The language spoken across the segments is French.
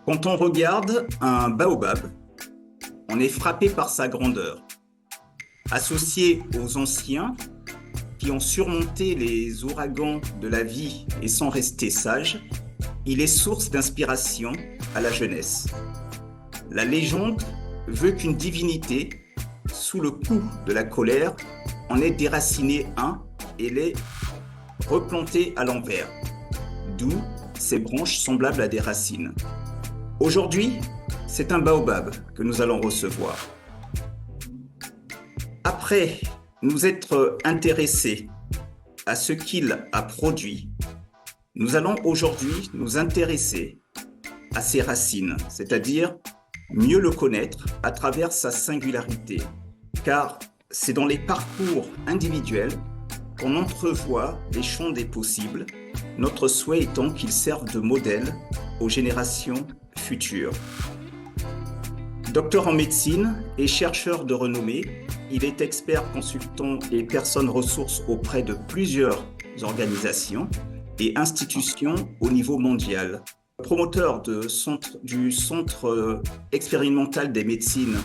Quand on regarde un baobab, on est frappé par sa grandeur. Associé aux anciens qui ont surmonté les ouragans de la vie et sont restés sages, il est source d'inspiration à la jeunesse. La légende veut qu'une divinité, sous le coup de la colère, en ait déraciné un et l'ait replanté à l'envers, d'où ses branches semblables à des racines. Aujourd'hui, c'est un baobab que nous allons recevoir. Après nous être intéressés à ce qu'il a produit, nous allons aujourd'hui nous intéresser à ses racines, c'est-à-dire mieux le connaître à travers sa singularité, car c'est dans les parcours individuels qu'on entrevoit les champs des possibles, notre souhait étant qu'il serve de modèle aux générations futures. Docteur en médecine et chercheur de renommée, il est expert consultant et personne ressource auprès de plusieurs organisations et institutions au niveau mondial. Promoteur du Centre expérimental des médecines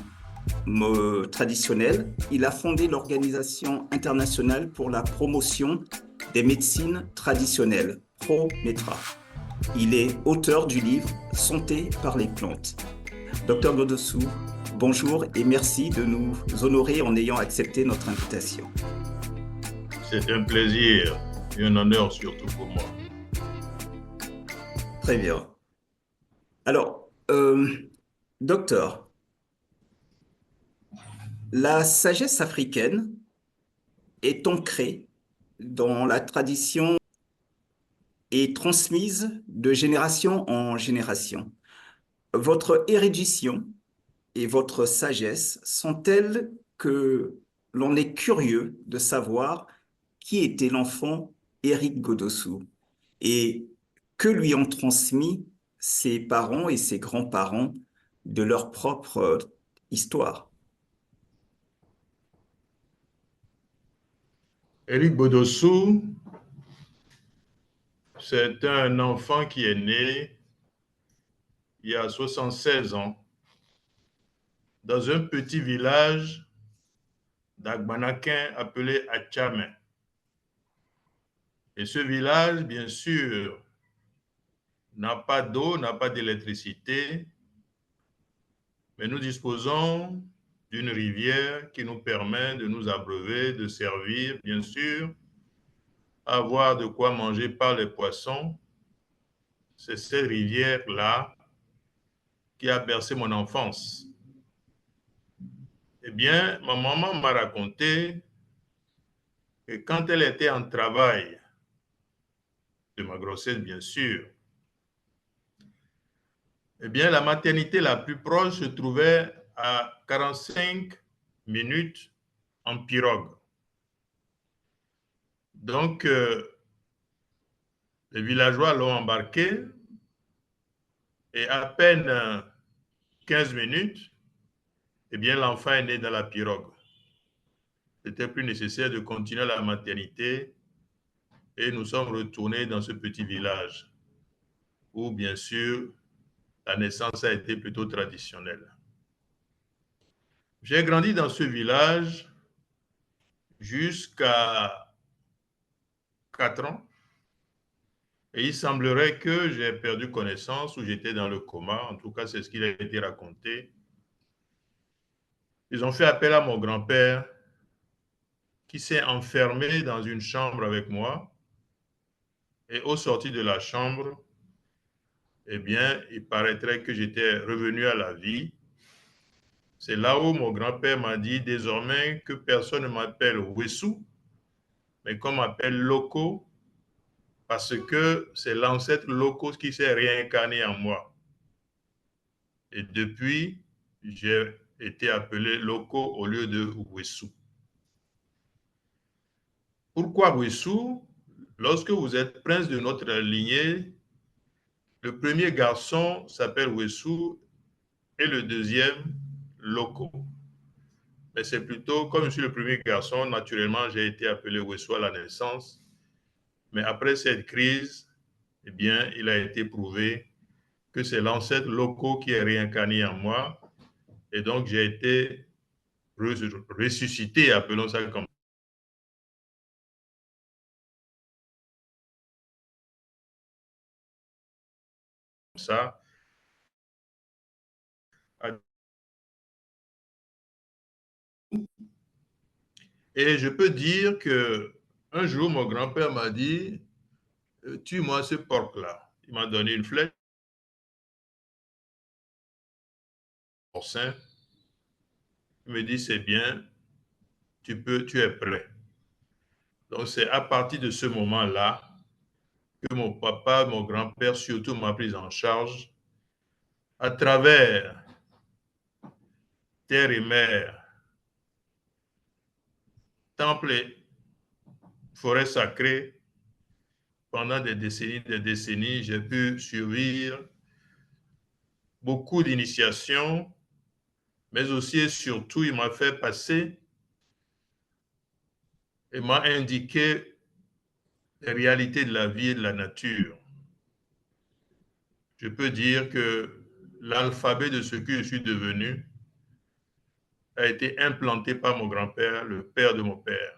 traditionnelles, il a fondé l'Organisation internationale pour la promotion des médecines traditionnelles, ProMetra. Il est auteur du livre Santé par les plantes. Docteur Godossou, bonjour et merci de nous honorer en ayant accepté notre invitation. C'est un plaisir et un honneur surtout pour moi. Très bien. Alors, docteur, la sagesse africaine est ancrée dans la tradition et transmise de génération en génération. Votre érudition et votre sagesse sont telles que l'on est curieux de savoir qui était l'enfant Éric Godossou et que lui ont transmis ses parents et ses grands-parents de leur propre histoire. Éric Godossou, c'est un enfant qui est né il y a 76 ans dans un petit village d'Agbanakin appelé Atchame. Et ce village, bien sûr, n'a pas d'eau, n'a pas d'électricité, mais nous disposons d'une rivière qui nous permet de nous abreuver, de servir, bien sûr, avoir de quoi manger par les poissons. C'est cette rivière-là qui a bercé mon enfance. Eh bien, ma maman m'a raconté que quand elle était en travail, de ma grossesse bien sûr, eh bien, la maternité la plus proche se trouvait à 45 minutes en pirogue. Donc, les villageois l'ont embarqué et à peine 15 minutes, eh bien, l'enfant est né dans la pirogue. C'était plus nécessaire de continuer la maternité et nous sommes retournés dans ce petit village où, bien sûr, la naissance a été plutôt traditionnelle. J'ai grandi dans ce village jusqu'à 4 ans et il semblerait que j'ai perdu connaissance ou j'étais dans le coma. En tout cas, c'est ce qui a été raconté. Ils ont fait appel à mon grand-père qui s'est enfermé dans une chambre avec moi et au sortir de la chambre, eh bien, il paraîtrait que j'étais revenu à la vie. C'est là où mon grand-père m'a dit désormais que personne ne m'appelle Wessou, mais qu'on m'appelle Loco, parce que c'est l'ancêtre Loco qui s'est réincarné en moi. Et depuis, j'ai été appelé Loco au lieu de Wessou. Pourquoi Wessou? Lorsque vous êtes prince de notre lignée, le premier garçon s'appelle Wessou et le deuxième Loco. Mais c'est plutôt, comme je suis le premier garçon, naturellement, j'ai été appelé Wessou à la naissance. Mais après cette crise, eh bien, il a été prouvé que c'est l'ancêtre local qui est réincarné en moi. Et donc, j'ai été ressuscité, appelons ça comme ça. Et je peux dire que un jour, mon grand-père m'a dit, tue-moi ce porc-là. Il m'a donné une flèche. Il me dit, c'est bien, tu es prêt. Donc, c'est à partir de ce moment-là que mon papa, mon grand-père surtout m'a pris en charge à travers terre et mer, temple et forêt sacrée. Pendant des décennies, j'ai pu survivre beaucoup d'initiations, mais aussi et surtout, il m'a fait passer et m'a indiqué les réalités de la vie et de la nature. Je peux dire que l'alphabet de ce que je suis devenu a été implanté par mon grand-père, le père de mon père.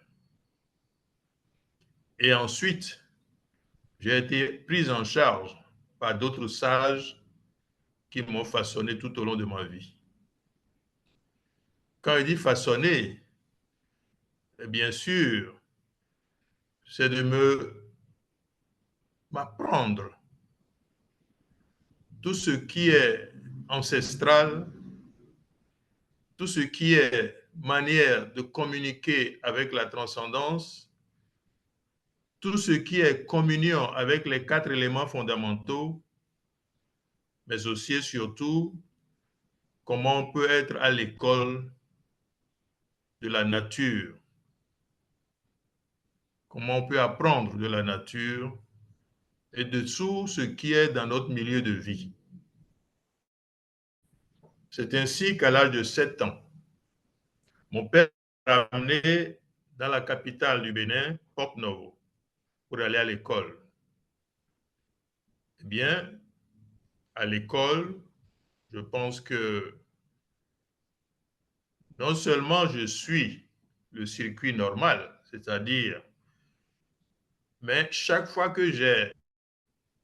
Et ensuite, j'ai été pris en charge par d'autres sages qui m'ont façonné tout au long de ma vie. Quand il dit façonner, bien sûr, c'est de m'apprendre tout ce qui est ancestral, tout ce qui est manière de communiquer avec la transcendance, tout ce qui est communion avec les 4 éléments fondamentaux, mais aussi et surtout comment on peut être à l'école de la nature, comment on peut apprendre de la nature et de tout ce qui est dans notre milieu de vie. C'est ainsi qu'à l'âge de 7 ans, mon père m'a amené dans la capitale du Bénin, Porto-Novo, pour aller à l'école. Eh bien, à l'école, je pense que non seulement je suis le circuit normal, c'est-à-dire, mais chaque fois que j'ai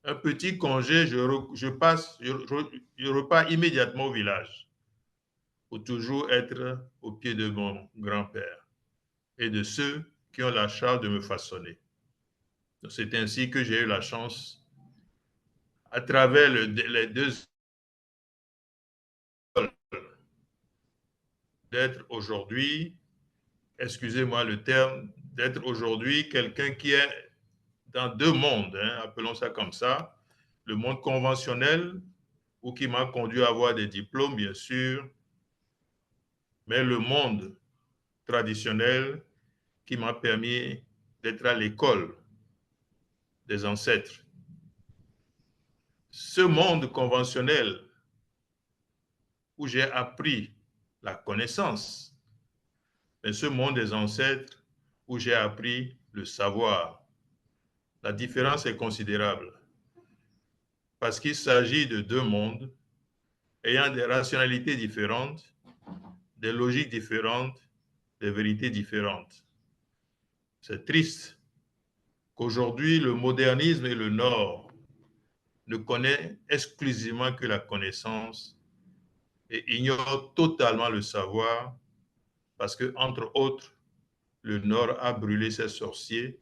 un petit congé, je repars immédiatement au village pour toujours être au pied de mon grand-père et de ceux qui ont la charge de me façonner. C'est ainsi que j'ai eu la chance, à travers les 2 écoles, d'être aujourd'hui, excusez-moi le terme, d'être aujourd'hui quelqu'un qui est dans 2 mondes, hein, appelons ça comme ça, le monde conventionnel, ou qui m'a conduit à avoir des diplômes, bien sûr, mais le monde traditionnel qui m'a permis d'être à l'école des ancêtres. Ce monde conventionnel où j'ai appris la connaissance, mais ce monde des ancêtres où j'ai appris le savoir. La différence est considérable parce qu'il s'agit de 2 mondes ayant des rationalités différentes, des logiques différentes, des vérités différentes. C'est triste qu'aujourd'hui, le modernisme et le Nord ne connaissent exclusivement que la connaissance et ignorent totalement le savoir parce que, entre autres, le Nord a brûlé ses sorciers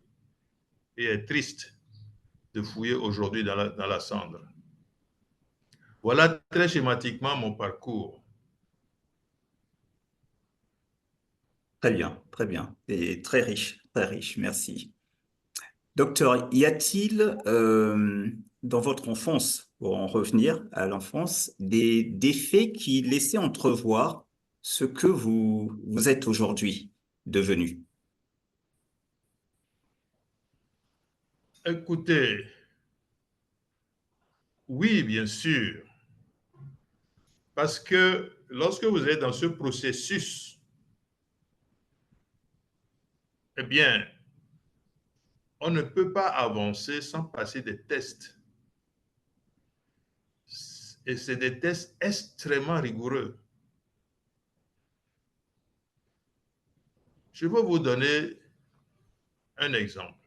et est triste de fouiller aujourd'hui dans la cendre. Voilà très schématiquement mon parcours. Très bien, et très riche, merci. Docteur, y a-t-il dans votre enfance, pour en revenir à l'enfance, des faits qui laissaient entrevoir ce que vous êtes aujourd'hui devenu? Écoutez, oui, bien sûr, parce que lorsque vous êtes dans ce processus, eh bien, on ne peut pas avancer sans passer des tests. Et c'est des tests extrêmement rigoureux. Je vais vous donner un exemple.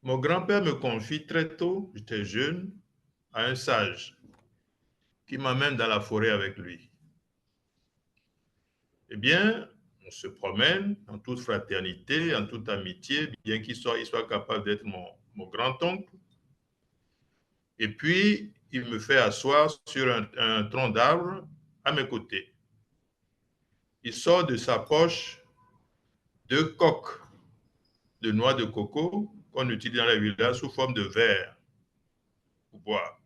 Mon grand-père me confie très tôt, j'étais jeune, à un sage qui m'amène dans la forêt avec lui. Eh bien, on se promène en toute fraternité, en toute amitié, bien qu'il soit capable d'être mon grand-oncle. Et puis, il me fait asseoir sur un tronc d'arbre à mes côtés. Il sort de sa poche deux coques de noix de coco qu'on utilise dans les villages sous forme de verre pour boire.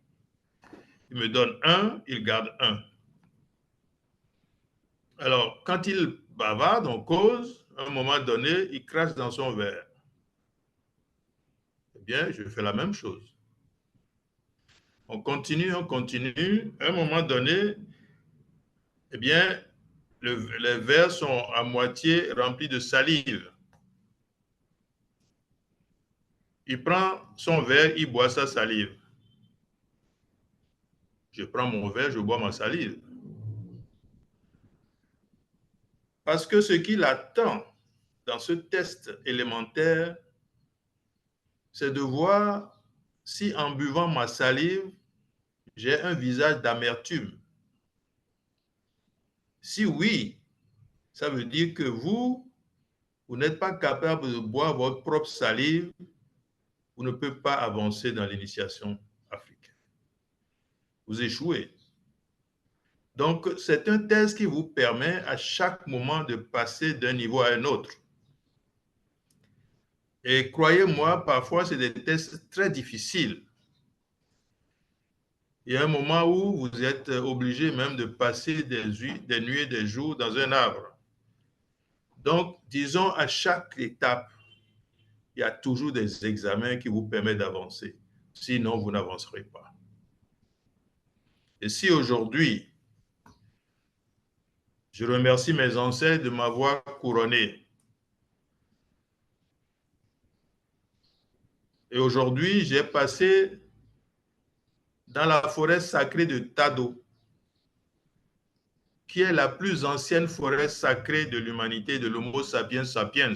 Il me donne un, il garde un. Alors, quand il bavarde, on cause, à un moment donné, il crache dans son verre. Eh bien, je fais la même chose. On continue, on continue. À un moment donné, eh bien, les verres sont à moitié remplis de salive. Il prend son verre, il boit sa salive. Je prends mon verre, je bois ma salive. Parce que ce qu'il attend dans ce test élémentaire, c'est de voir si en buvant ma salive, j'ai un visage d'amertume. Si oui, ça veut dire que vous n'êtes pas capable de boire votre propre salive, vous ne pouvez pas avancer dans l'initiation africaine. Vous échouez. Donc, c'est un test qui vous permet à chaque moment de passer d'un niveau à un autre. Et croyez-moi, parfois, c'est des tests très difficiles. Il y a un moment où vous êtes obligé même de passer des nuits et des jours dans un arbre. Donc, disons, à chaque étape, il y a toujours des examens qui vous permettent d'avancer. Sinon, vous n'avancerez pas. Et si aujourd'hui, je remercie mes ancêtres de m'avoir couronné, et aujourd'hui, j'ai passé dans la forêt sacrée de Tado, qui est la plus ancienne forêt sacrée de l'humanité, de l'Homo sapiens sapiens.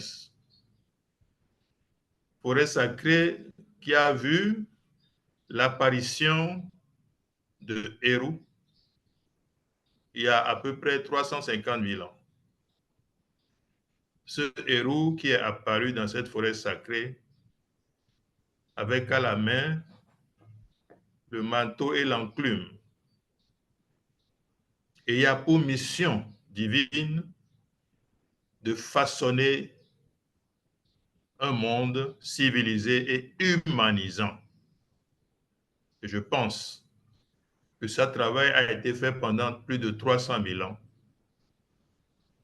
Forêt sacrée qui a vu l'apparition de Héros il y a à peu près 350 000 ans. Ce Héros qui est apparu dans cette forêt sacrée avec à la main le manteau et l'enclume. Et il y a pour mission divine de façonner un monde civilisé et humanisant. Et je pense que ce travail a été fait pendant plus de 300 000 ans,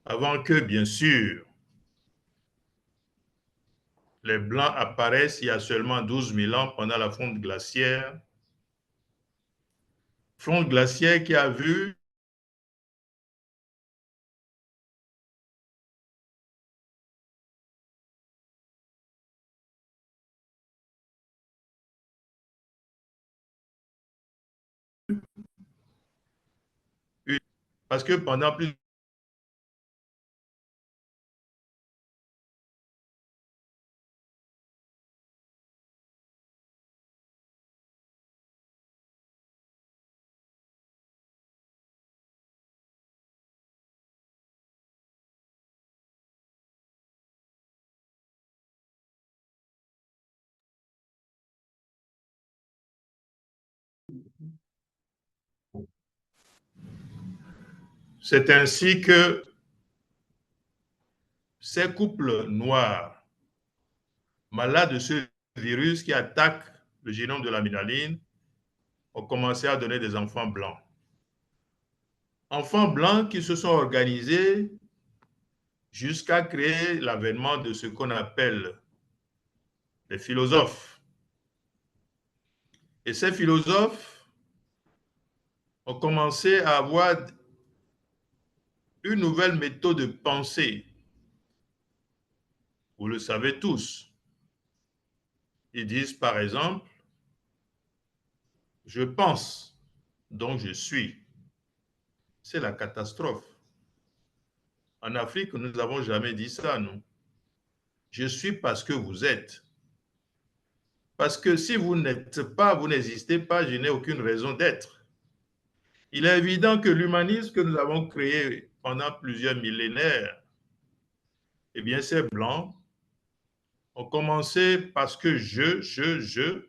avant que, bien sûr, les Blancs apparaissent il y a seulement 12 000 ans pendant la fonte glaciaire. Fonte glaciaire qui a vu parce que pendant plus c'est ainsi que ces couples noirs, malades de ce virus qui attaque le génome de la myéline, ont commencé à donner des enfants blancs. Enfants blancs qui se sont organisés jusqu'à créer l'avènement de ce qu'on appelle les philosophes. Et ces philosophes ont commencé à avoir une nouvelle méthode de pensée. Vous le savez tous. Ils disent, par exemple, Je pense, donc je suis. C'est la catastrophe. En Afrique, nous n'avons jamais dit ça, nous. Je suis parce que vous êtes. Parce que si vous n'êtes pas, vous n'existez pas, je n'ai aucune raison d'être. Il est évident que l'humanisme que nous avons créé pendant plusieurs millénaires, eh bien, ces blancs ont commencé parce que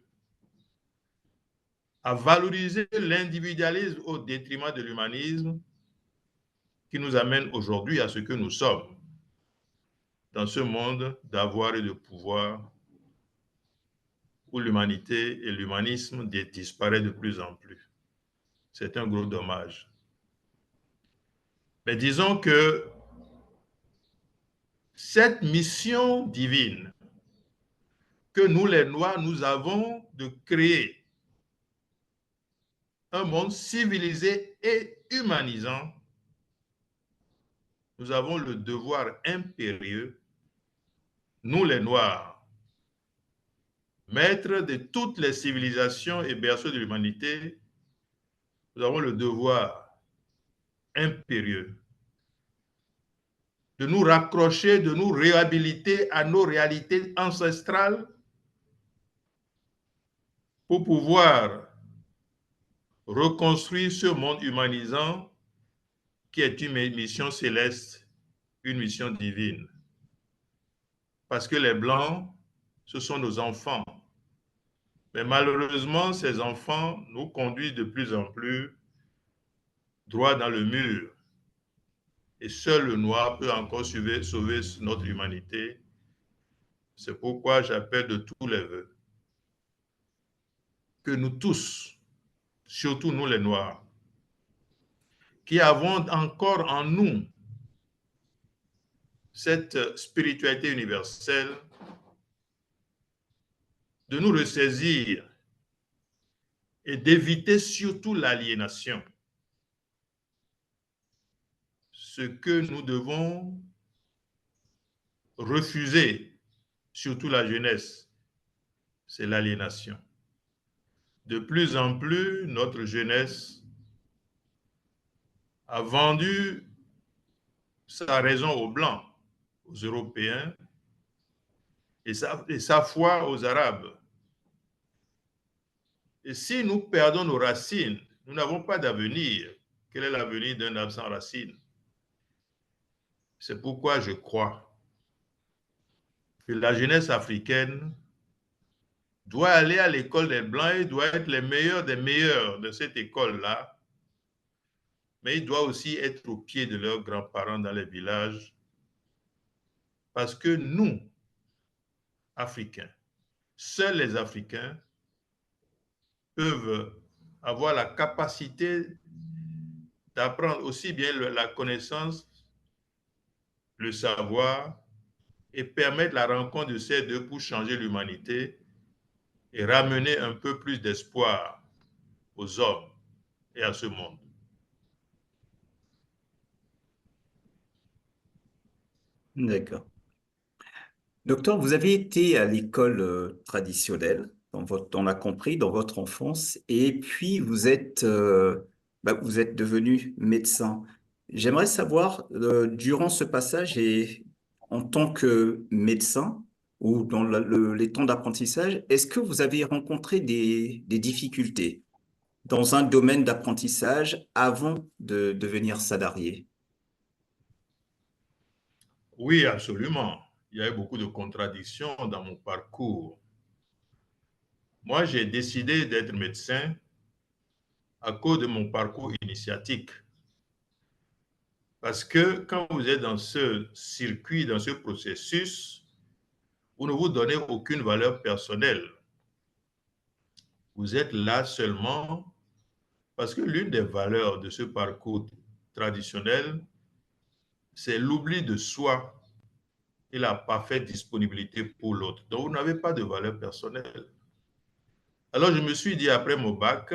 à valoriser l'individualisme au détriment de l'humanisme qui nous amène aujourd'hui à ce que nous sommes dans ce monde d'avoir et de pouvoir où l'humanité et l'humanisme disparaissent de plus en plus. C'est un gros dommage. Mais disons que cette mission divine que nous les Noirs, nous avons de créer un monde civilisé et humanisant, nous avons le devoir impérieux, nous les Noirs, maîtres de toutes les civilisations et berceaux de l'humanité, nous avons le devoir impérieux de nous raccrocher, de nous réhabiliter à nos réalités ancestrales pour pouvoir reconstruire ce monde humanisant qui est une mission céleste, une mission divine. Parce que les Blancs, ce sont nos enfants. Mais malheureusement, ces enfants nous conduisent de plus en plus droit dans le mur. Et seul le noir peut encore sauver notre humanité. C'est pourquoi j'appelle de tous les vœux que nous tous, surtout nous les noirs, qui avons encore en nous cette spiritualité universelle, de nous ressaisir et d'éviter surtout l'aliénation. Ce que nous devons refuser, surtout la jeunesse, c'est l'aliénation. De plus en plus, notre jeunesse a vendu sa raison aux Blancs, aux Européens, et sa foi aux Arabes. Et si nous perdons nos racines, nous n'avons pas d'avenir. Quel est l'avenir d'un arbre sans racines? C'est pourquoi je crois que la jeunesse africaine doit aller à l'école des Blancs et doit être les meilleurs des meilleurs de cette école-là, mais il doit aussi être au pied de leurs grands-parents dans les villages, parce que nous, Africains, seuls les Africains peuvent avoir la capacité d'apprendre aussi bien la connaissance, le savoir, et permettre la rencontre de ces deux pour changer l'humanité et ramener un peu plus d'espoir aux hommes et à ce monde. D'accord. Docteur, vous avez été à l'école traditionnelle, on a compris, dans votre enfance, et puis vous êtes devenu médecin. J'aimerais savoir, durant ce passage et en tant que médecin, ou dans les temps d'apprentissage, est-ce que vous avez rencontré des difficultés dans un domaine d'apprentissage avant de devenir salarié? Oui, absolument. Il y a eu beaucoup de contradictions dans mon parcours. Moi, j'ai décidé d'être médecin à cause de mon parcours initiatique. Parce que quand vous êtes dans ce circuit, dans ce processus, vous ne vous donnez aucune valeur personnelle. Vous êtes là seulement parce que l'une des valeurs de ce parcours traditionnel, c'est l'oubli de soi et la parfaite disponibilité pour l'autre. Donc, vous n'avez pas de valeur personnelle. Alors, je me suis dit après mon bac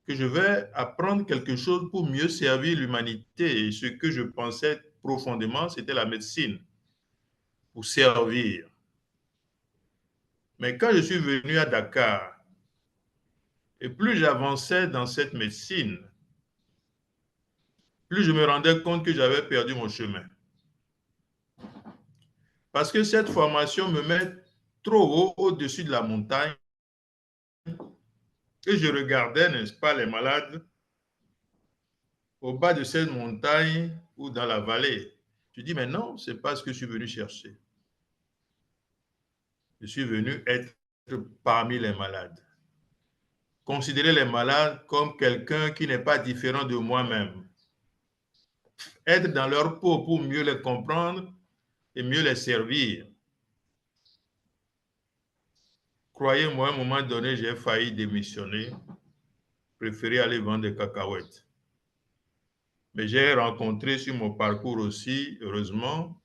que je vais apprendre quelque chose pour mieux servir l'humanité. Et ce que je pensais profondément, c'était la médecine, pour servir. Mais quand je suis venu à Dakar Et plus j'avançais dans cette médecine, plus je me rendais compte que j'avais perdu mon chemin. Parce que cette formation me met trop haut au-dessus de la montagne et je regardais, n'est-ce pas, les malades au bas de cette montagne ou dans la vallée. Je dis, mais non, ce n'est pas ce que je suis venu chercher. Je suis venu être parmi les malades. Considérer les malades comme quelqu'un qui n'est pas différent de moi-même. Être dans leur peau pour mieux les comprendre et mieux les servir. Croyez-moi, à un moment donné, j'ai failli démissionner, préférer aller vendre des cacahuètes. Mais j'ai rencontré sur mon parcours aussi, heureusement,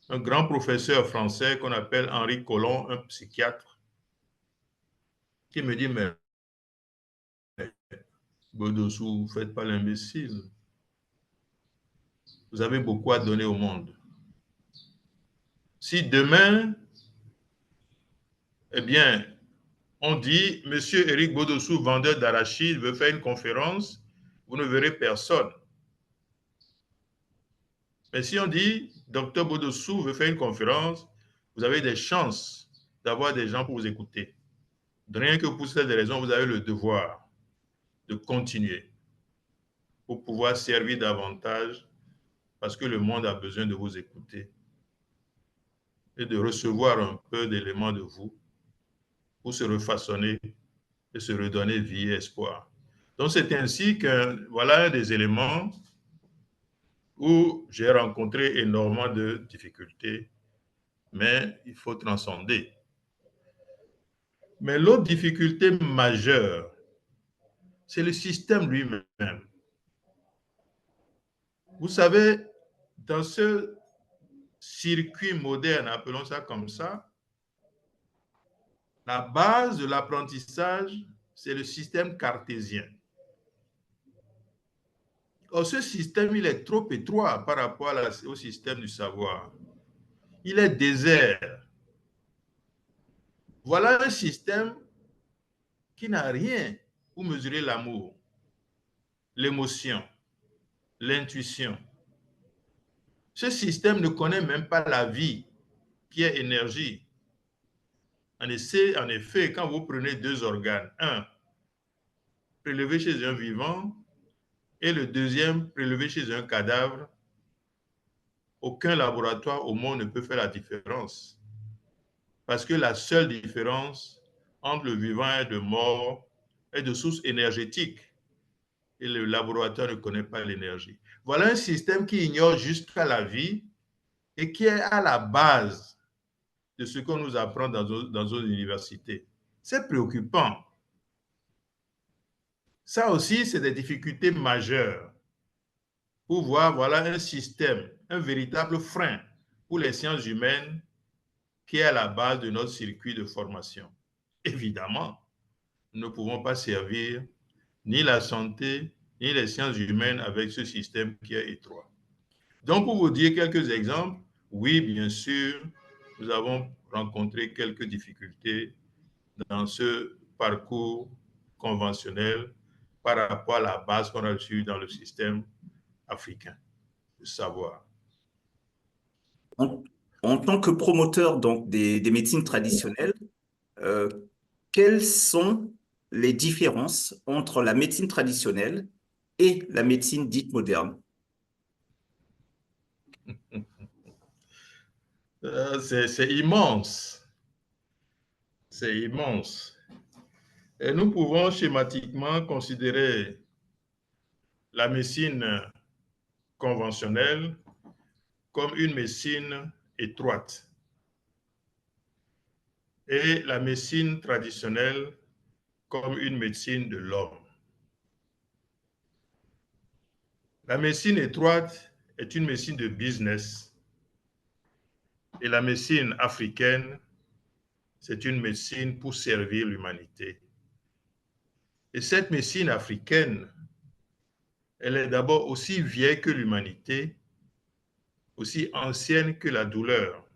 un grand professeur français qu'on appelle Henri Collomb, un psychiatre, qui me dit, mais Bodossou, faites pas l'imbécile. Vous avez beaucoup à donner au monde. Si demain, eh bien, on dit, Monsieur Éric Bodossou, vendeur d'arachide, veut faire une conférence, vous ne verrez personne. Mais si on dit, Docteur Bodossou veut faire une conférence, vous avez des chances d'avoir des gens pour vous écouter. Rien que pour cette raison, vous avez le devoir de continuer pour pouvoir servir davantage parce que le monde a besoin de vous écouter et de recevoir un peu d'éléments de vous pour se refaçonner et se redonner vie et espoir. Donc c'est ainsi que voilà un des éléments où j'ai rencontré énormément de difficultés, mais il faut transcender. Mais l'autre difficulté majeure, c'est le système lui-même. Vous savez, dans ce circuit moderne, appelons ça comme ça, la base de l'apprentissage, c'est le système cartésien. Or, ce système, il est trop étroit par rapport au système du savoir. Il est désert. Voilà un système qui n'a rien pour mesurer l'amour, l'émotion, l'intuition. Ce système ne connaît même pas la vie, qui est énergie. En effet, quand vous prenez deux organes, un prélevé chez un vivant et le deuxième prélevé chez un cadavre, aucun laboratoire au monde ne peut faire la différence. Parce que la seule différence entre le vivant et le mort est de source énergétique. Et le laboratoire ne connaît pas l'énergie. Voilà un système qui ignore jusqu'à la vie et qui est à la base de ce qu'on nous apprend dans nos universités. C'est préoccupant. Ça aussi, c'est des difficultés majeures pour voir, voilà un système, un véritable frein pour les sciences humaines qui est à la base de notre circuit de formation. Évidemment, nous ne pouvons pas servir ni la santé, ni les sciences humaines avec ce système qui est étroit. Donc, pour vous dire quelques exemples, oui, bien sûr, nous avons rencontré quelques difficultés dans ce parcours conventionnel par rapport à la base qu'on a reçue dans le système africain de savoir. En, en tant que promoteur donc, des médecines traditionnelles, euh, quelles sont les différences entre la médecine traditionnelle et la médecine dite moderne? C'est immense. C'est immense. Et nous pouvons schématiquement considérer la médecine conventionnelle comme une médecine étroite et la médecine traditionnelle comme une médecine de l'homme. La médecine étroite est une médecine de business et la médecine africaine, c'est une médecine pour servir l'humanité. Et cette médecine africaine, elle est d'abord aussi vieille que l'humanité, aussi ancienne que la douleur.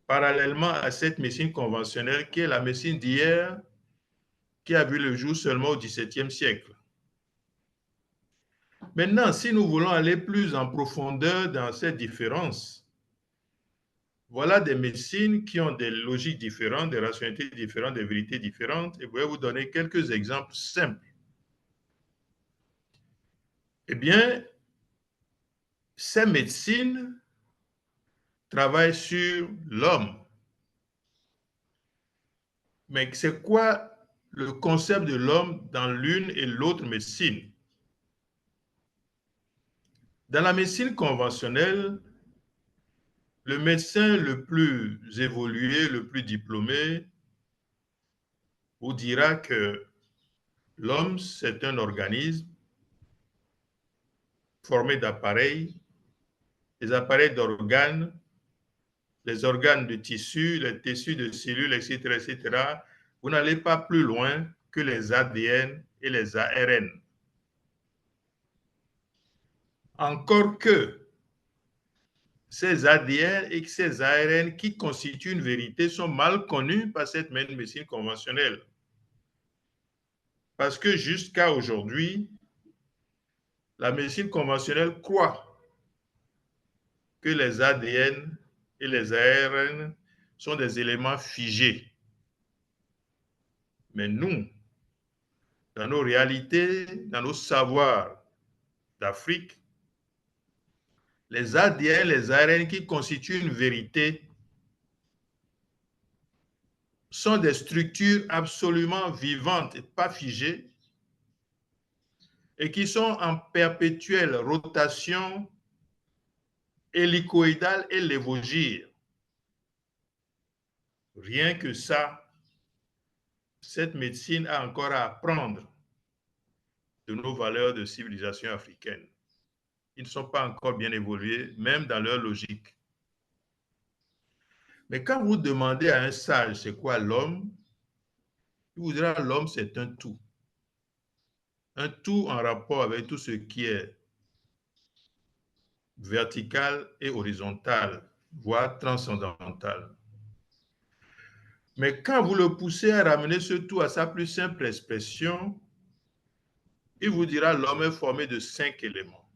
Parallèlement à cette médecine conventionnelle qui est la médecine d'hier, qui a vu le jour seulement au XVIIe siècle. Maintenant, si nous voulons aller plus en profondeur dans cette différence, voilà des médecines qui ont des logiques différentes, des rationalités différentes, des vérités différentes, et je vais vous donner quelques exemples simples. Eh bien, ces médecines travaillent sur l'homme. Mais c'est quoi le concept de l'homme dans l'une et l'autre médecine? Dans la médecine conventionnelle, le médecin le plus évolué, le plus diplômé, vous dira que l'homme, c'est un organisme formé d'appareils, des appareils d'organes, les organes de tissus, les tissus de cellules, etc., etc. Vous n'allez pas plus loin que les ADN et les ARN. Encore que ces ADN et ces ARN qui constituent une vérité sont mal connus par cette même médecine conventionnelle. Parce que jusqu'à aujourd'hui, la médecine conventionnelle croit que les ADN et les ARN sont des éléments figés. Mais nous, dans nos réalités, dans nos savoirs d'Afrique, les ADN, les ARN qui constituent une vérité sont des structures absolument vivantes et pas figées et qui sont en perpétuelle rotation hélicoïdale et lévogire. Rien que ça, cette médecine a encore à apprendre de nos valeurs de civilisation africaine. Ils ne sont pas encore bien évolués, même dans leur logique. Mais quand vous demandez à un sage c'est quoi l'homme, il vous dira l'homme c'est un tout. Un tout en rapport avec tout ce qui est vertical et horizontal, voire transcendantal. Mais quand vous le poussez à ramener ce tout à sa plus simple expression, il vous dira l'homme est formé de 5 éléments.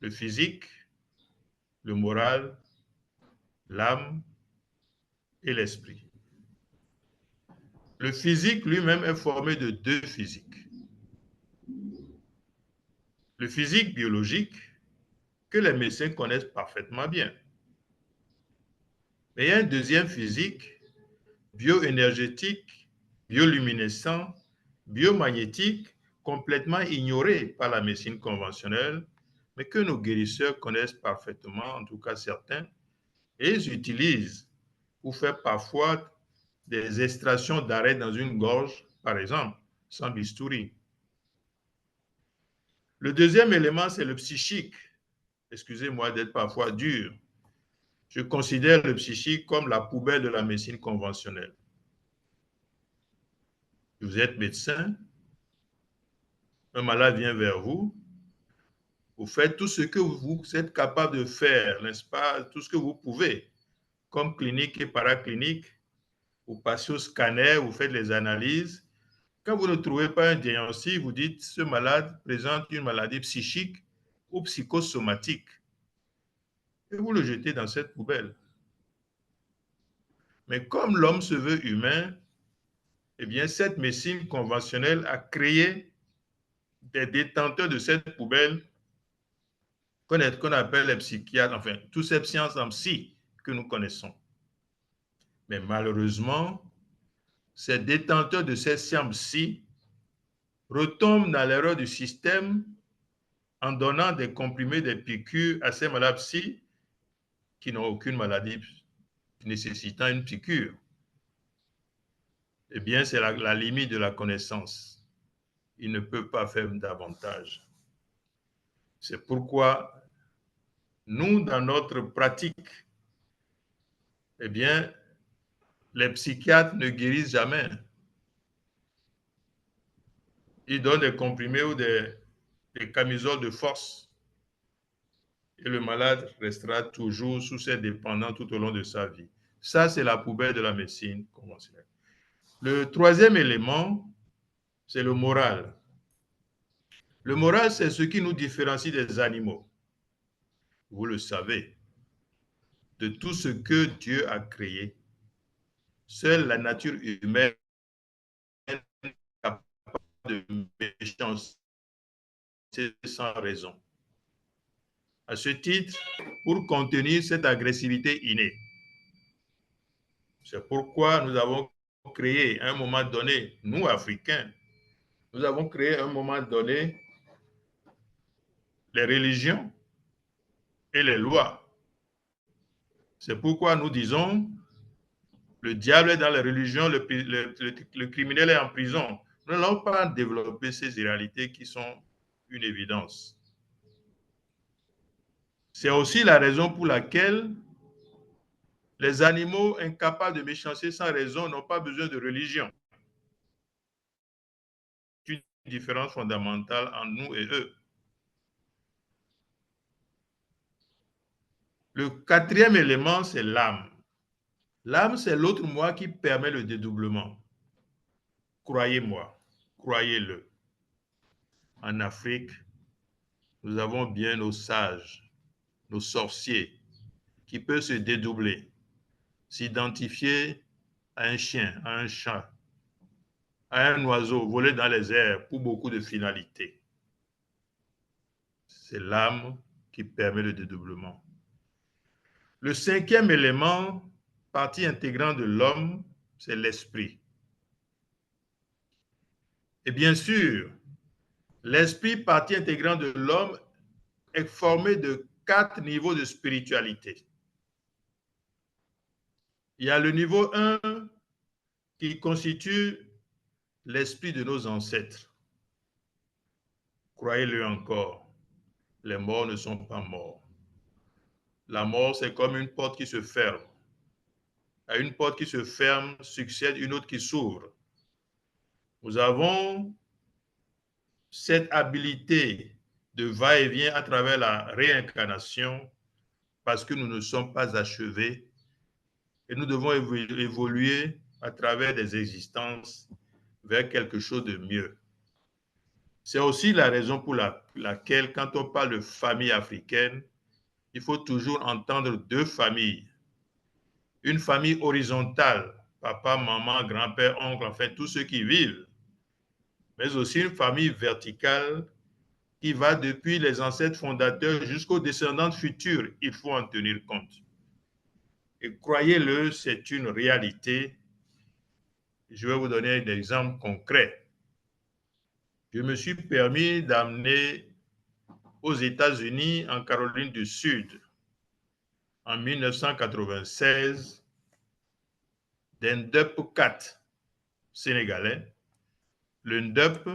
Le physique, le moral, l'âme et l'esprit. Le physique lui-même est formé de 2 physiques. Le physique biologique, que les médecins connaissent parfaitement bien. Mais il y a un deuxième physique, bioénergétique, bioluminescent, biomagnétique, complètement ignoré par la médecine conventionnelle, mais que nos guérisseurs connaissent parfaitement, en tout cas certains, et ils utilisent pour faire parfois des extractions d'arrêt dans une gorge, par exemple, sans bistouri. Le deuxième élément, c'est le psychique. Excusez-moi d'être parfois dur. Je considère le psychique comme la poubelle de la médecine conventionnelle. Vous êtes médecin, un malade vient vers vous, vous faites tout ce que vous êtes capable de faire, n'est-ce pas? Tout ce que vous pouvez, comme clinique et paraclinique. Vous passez au scanner, vous faites les analyses. Quand vous ne trouvez pas un diagnostic, vous dites ce malade présente une maladie psychique ou psychosomatique. Et vous le jetez dans cette poubelle. Mais comme l'homme se veut humain, eh bien, cette médecine conventionnelle a créé des détenteurs de cette poubelle qu'on appelle les psychiatres, enfin, toutes ces sciences en psy que nous connaissons. Mais malheureusement, ces détenteurs de ces sciences psy retombent dans l'erreur du système en donnant des comprimés, des piqûres à ces malades psy qui n'ont aucune maladie nécessitant une piqûre. Eh bien, c'est la limite de la connaissance. Il ne peut pas faire davantage. C'est pourquoi nous, dans notre pratique, eh bien, les psychiatres ne guérissent jamais. Ils donnent des comprimés ou des camisoles de force. Et le malade restera toujours sous ses dépendants tout au long de sa vie. Ça, c'est la poubelle de la médecine conventionnelle. Le troisième élément, c'est le moral. Le moral, c'est ce qui nous différencie des animaux. Vous le savez, de tout ce que Dieu a créé, seule la nature humaine est capable de méchanceté sans raison. À ce titre, pour contenir cette agressivité innée, c'est pourquoi nous avons créé à un moment donné, nous Africains, nous avons créé à un moment donné les religions et les lois. C'est pourquoi nous disons, le diable est dans les religions, le criminel est en prison. Nous n'allons pas développer ces réalités qui sont une évidence. C'est aussi la raison pour laquelle les animaux incapables de méchanceté sans raison n'ont pas besoin de religion. C'est une différence fondamentale entre nous et eux. Le quatrième élément, c'est l'âme. L'âme, c'est l'autre moi qui permet le dédoublement. Croyez-moi, croyez-le. En Afrique, nous avons bien nos sages, nos sorciers, qui peuvent se dédoubler, s'identifier à un chien, à un chat, à un oiseau, voler dans les airs pour beaucoup de finalités. C'est l'âme qui permet le dédoublement. Le cinquième élément, partie intégrante de l'homme, c'est l'esprit. Et bien sûr, l'esprit, partie intégrante de l'homme, est formé de 4 niveaux de spiritualité. Il y a le niveau 1 qui constitue l'esprit de nos ancêtres. Croyez-le encore, les morts ne sont pas morts. La mort, c'est comme une porte qui se ferme. À une porte qui se ferme, succède une autre qui s'ouvre. Nous avons cette habilité de va-et-vient à travers la réincarnation parce que nous ne sommes pas achevés et nous devons évoluer à travers des existences vers quelque chose de mieux. C'est aussi la raison pour laquelle, quand on parle de famille africaine, il faut toujours entendre 2 familles. Une famille horizontale, papa, maman, grand-père, oncle, enfin tous ceux qui vivent, mais aussi une famille verticale qui va depuis les ancêtres fondateurs jusqu'aux descendants futurs. Il faut en tenir compte. Et croyez-le, c'est une réalité. Je vais vous donner un exemple concret. Je me suis permis d'amener aux États-Unis, en Caroline du Sud, en 1996, d'un Ndup 4 sénégalais. Le Ndup,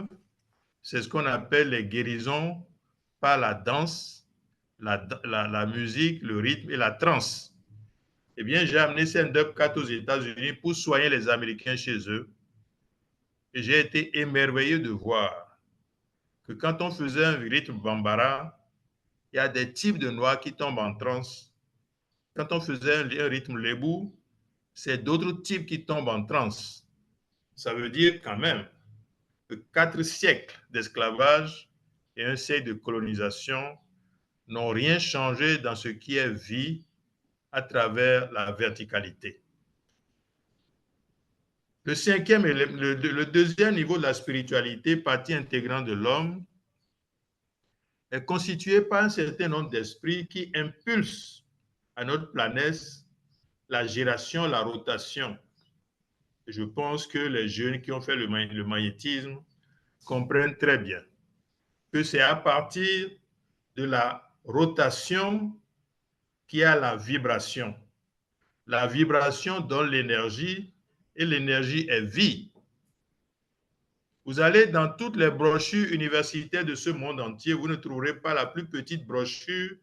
c'est ce qu'on appelle les guérisons par la danse, la musique, le rythme et la transe. Eh bien, j'ai amené ces Ndup 4 aux États-Unis pour soigner les Américains chez eux. Et j'ai été émerveillé de voir que quand on faisait un rythme bambara, il y a des types de noirs qui tombent en transe. Quand on faisait un rythme lébou, c'est d'autres types qui tombent en transe. Ça veut dire quand même que 4 siècles d'esclavage et un siècle de colonisation n'ont rien changé dans ce qui est vie à travers la verticalité. Le deuxième niveau de la spiritualité, partie intégrante de l'homme, est constitué par un certain nombre d'esprits qui impulsent à notre planète la gération, la rotation. Je pense que les jeunes qui ont fait le magnétisme comprennent très bien que c'est à partir de la rotation qu'il y a la vibration. La vibration donne l'énergie et l'énergie est vie. Vous allez dans toutes les brochures universitaires de ce monde entier, vous ne trouverez pas la plus petite brochure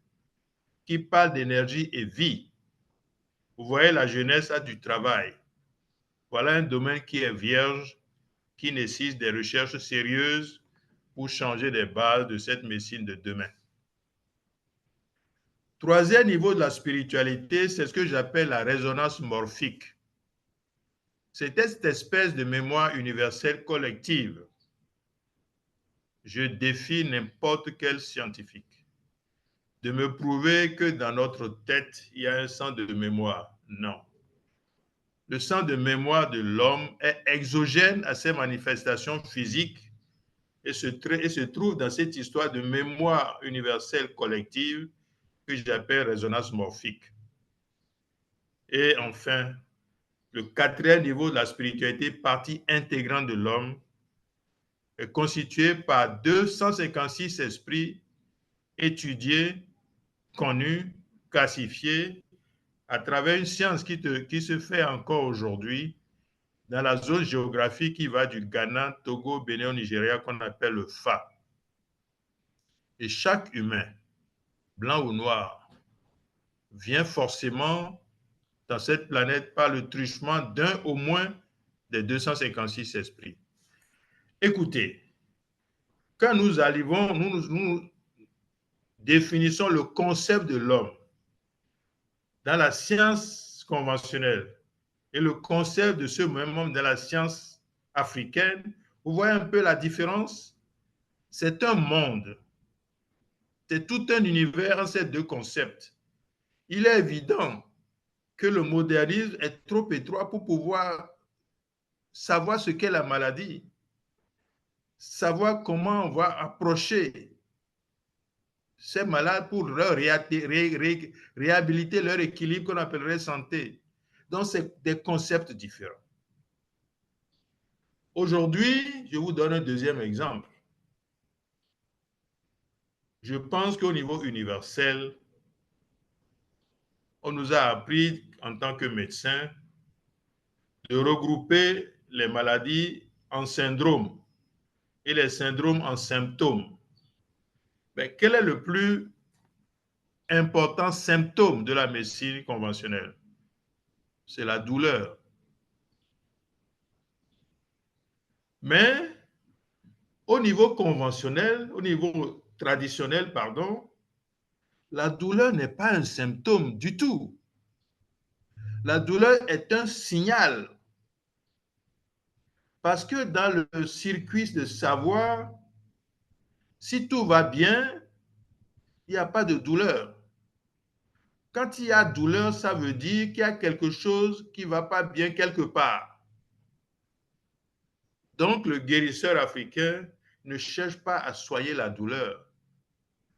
qui parle d'énergie et vie. Vous voyez, la jeunesse a du travail. Voilà un domaine qui est vierge, qui nécessite des recherches sérieuses pour changer les bases de cette médecine de demain. Troisième niveau de la spiritualité, c'est ce que j'appelle la résonance morphique. C'était cette espèce de mémoire universelle collective. Je défie n'importe quel scientifique de me prouver que dans notre tête, il y a un centre de mémoire. Non. Le centre de mémoire de l'homme est exogène à ses manifestations physiques et se trouve dans cette histoire de mémoire universelle collective que j'appelle résonance morphique. Et enfin, le quatrième niveau de la spiritualité, partie intégrante de l'homme, est constitué par 256 esprits étudiés, connus, classifiés à travers une science qui se fait encore aujourd'hui dans la zone géographique qui va du Ghana, Togo, Bénin, au Nigeria, qu'on appelle le FA. Et chaque humain, blanc ou noir, vient forcément dans cette planète par le truchement d'un au moins des 256 esprits. Écoutez, quand nous arrivons, nous définissons le concept de l'homme dans la science conventionnelle et le concept de ce même homme dans la science africaine, vous voyez un peu la différence? C'est un monde, c'est tout un univers, ces deux concepts. Il est évident que le modernisme est trop étroit pour pouvoir savoir ce qu'est la maladie, savoir comment on va approcher ces malades pour leur réhabiliter leur équilibre qu'on appellerait santé. Donc, c'est des concepts différents. Aujourd'hui, je vous donne un deuxième exemple. Je pense qu'au niveau universel, on nous a appris en tant que médecins de regrouper les maladies en syndromes et les syndromes en symptômes. Mais quel est le plus important symptôme de la médecine conventionnelle? C'est la douleur. Mais au niveau conventionnel, au niveau traditionnel, pardon, la douleur n'est pas un symptôme du tout. La douleur est un signal. Parce que dans le circuit de savoir, si tout va bien, il n'y a pas de douleur. Quand il y a douleur, ça veut dire qu'il y a quelque chose qui ne va pas bien quelque part. Donc, le guérisseur africain ne cherche pas à soigner la douleur,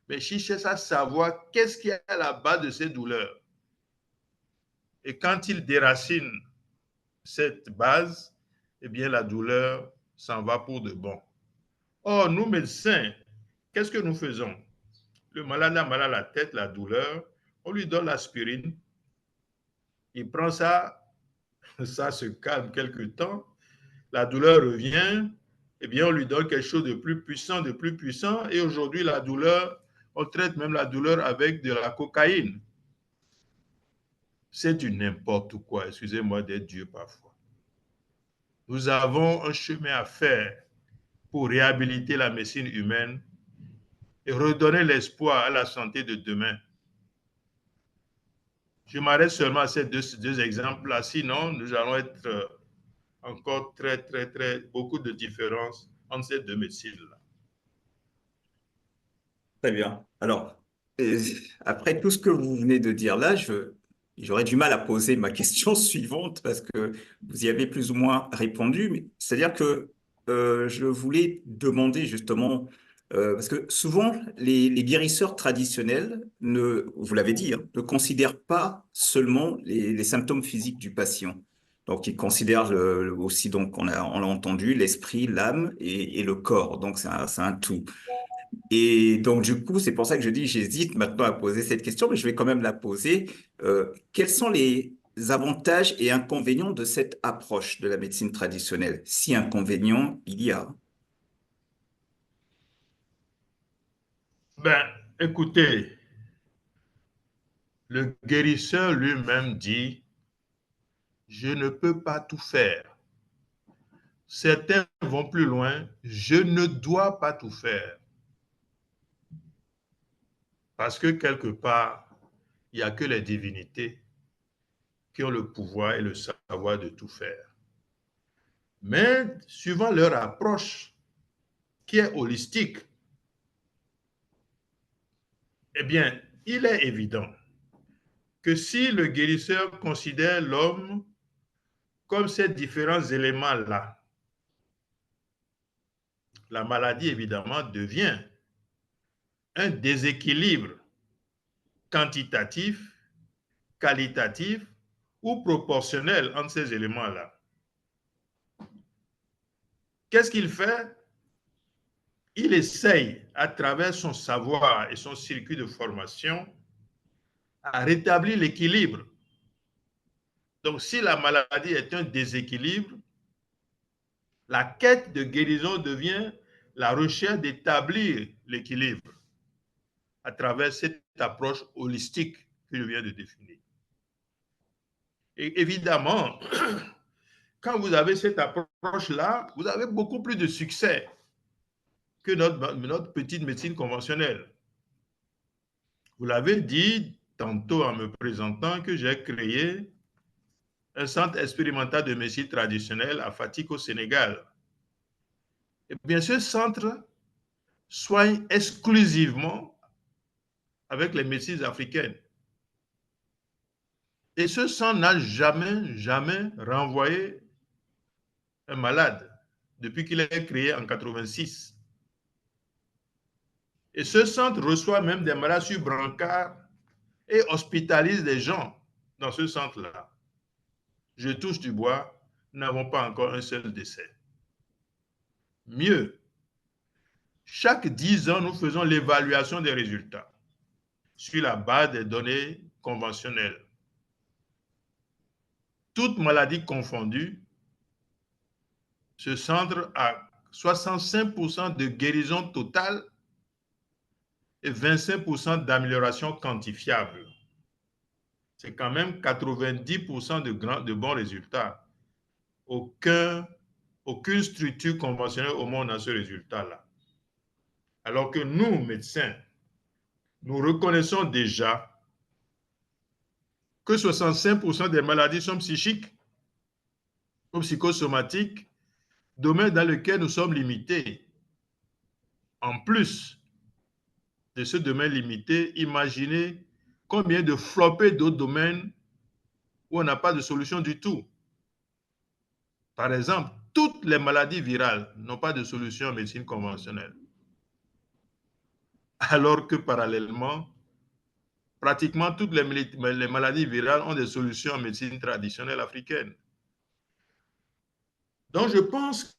mais il cherche à savoir qu'est-ce qui est à la base de ces douleurs. Et quand il déracine cette base, eh bien, la douleur s'en va pour de bon. Or, nous, médecins, qu'est-ce que nous faisons? Le malade a mal à la tête, la douleur, on lui donne l'aspirine, il prend ça, ça se calme quelque temps, la douleur revient, eh bien, on lui donne quelque chose de plus puissant, et aujourd'hui, la douleur, on traite même la douleur avec de la cocaïne. C'est du n'importe quoi, excusez-moi d'être Dieu parfois. Nous avons un chemin à faire pour réhabiliter la médecine humaine et redonner l'espoir à la santé de demain. Je m'arrête seulement à ces deux exemples-là, sinon nous allons être encore beaucoup de différences entre ces deux médecines-là. Très bien. Alors, euh, après tout ce que vous venez de dire là, j'aurais du mal à poser ma question suivante parce que vous y avez plus ou moins répondu. C'est-à-dire que je voulais demander justement, parce que souvent les guérisseurs traditionnels, vous l'avez dit, hein, ne considèrent pas seulement les symptômes physiques du patient. Donc, ils considèrent aussi, donc, on l'a entendu, l'esprit, l'âme et le corps. Donc, c'est un tout. Et donc, du coup, c'est pour ça que je dis, j'hésite maintenant à poser cette question, mais je vais quand même la poser. Quels sont les avantages et inconvénients de cette approche de la médecine traditionnelle? Si inconvénients il y a. Ben, écoutez, le guérisseur lui-même dit, je ne peux pas tout faire. Certains vont plus loin, je ne dois pas tout faire. Parce que quelque part, il n'y a que les divinités qui ont le pouvoir et le savoir de tout faire. Mais suivant leur approche qui est holistique, eh bien, il est évident que si le guérisseur considère l'homme comme ces différents éléments-là, la maladie, évidemment, devient un déséquilibre quantitatif, qualitatif ou proportionnel entre ces éléments-là. Qu'est-ce qu'il fait? Il essaye, à travers son savoir et son circuit de formation, à rétablir l'équilibre. Donc, si la maladie est un déséquilibre, la quête de guérison devient la recherche d'établir l'équilibre à travers cette approche holistique que je viens de définir. Et évidemment, quand vous avez cette approche-là, vous avez beaucoup plus de succès que notre petite médecine conventionnelle. Vous l'avez dit tantôt en me présentant que j'ai créé un centre expérimental de médecine traditionnelle à Fatick au Sénégal. Et bien, ce centre soigne exclusivement avec les médecines africaines. Et ce centre n'a jamais renvoyé un malade depuis qu'il est créé en 86. Et ce centre reçoit même des malades sur brancard et hospitalise des gens dans ce centre-là. Je touche du bois, nous n'avons pas encore un seul décès. Mieux, chaque 10 ans, nous faisons l'évaluation des résultats sur la base des données conventionnelles. Toutes maladies confondues, ce centre a 65% de guérison totale et 25% d'amélioration quantifiable. C'est quand même 90% de bons résultats. Aucune structure conventionnelle au monde n'a ce résultat-là. Alors que nous, médecins, nous reconnaissons déjà que 65% des maladies sont psychiques ou psychosomatiques, domaine dans lequel nous sommes limités. En plus de ce domaine limité, imaginez combien de flopées d'autres domaines où on n'a pas de solution du tout. Par exemple, toutes les maladies virales n'ont pas de solution en médecine conventionnelle. Alors que parallèlement, pratiquement toutes les maladies virales ont des solutions en médecine traditionnelle africaine. Donc, je pense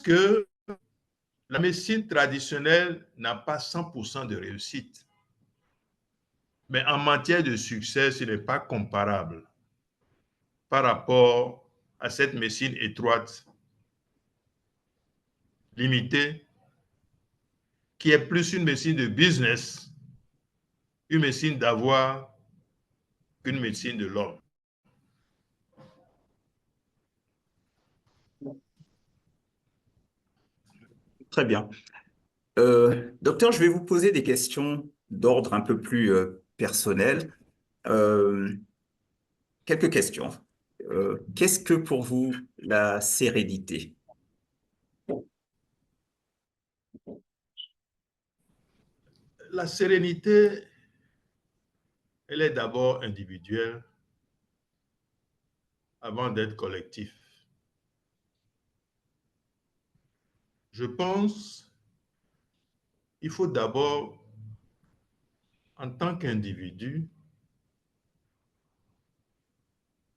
que la médecine traditionnelle n'a pas 100% de réussite. Mais en matière de succès, ce n'est pas comparable par rapport à cette médecine étroite, limitée, qui est plus une médecine de business, une médecine d'avoir qu'une médecine de l'homme. Très bien. Docteur, je vais vous poser des questions d'ordre un peu plus personnel. Euh, Quelques questions. Qu'est-ce que pour vous la sérénité? La sérénité, elle est d'abord individuelle avant d'être collective. Je pense qu'il faut d'abord, en tant qu'individu,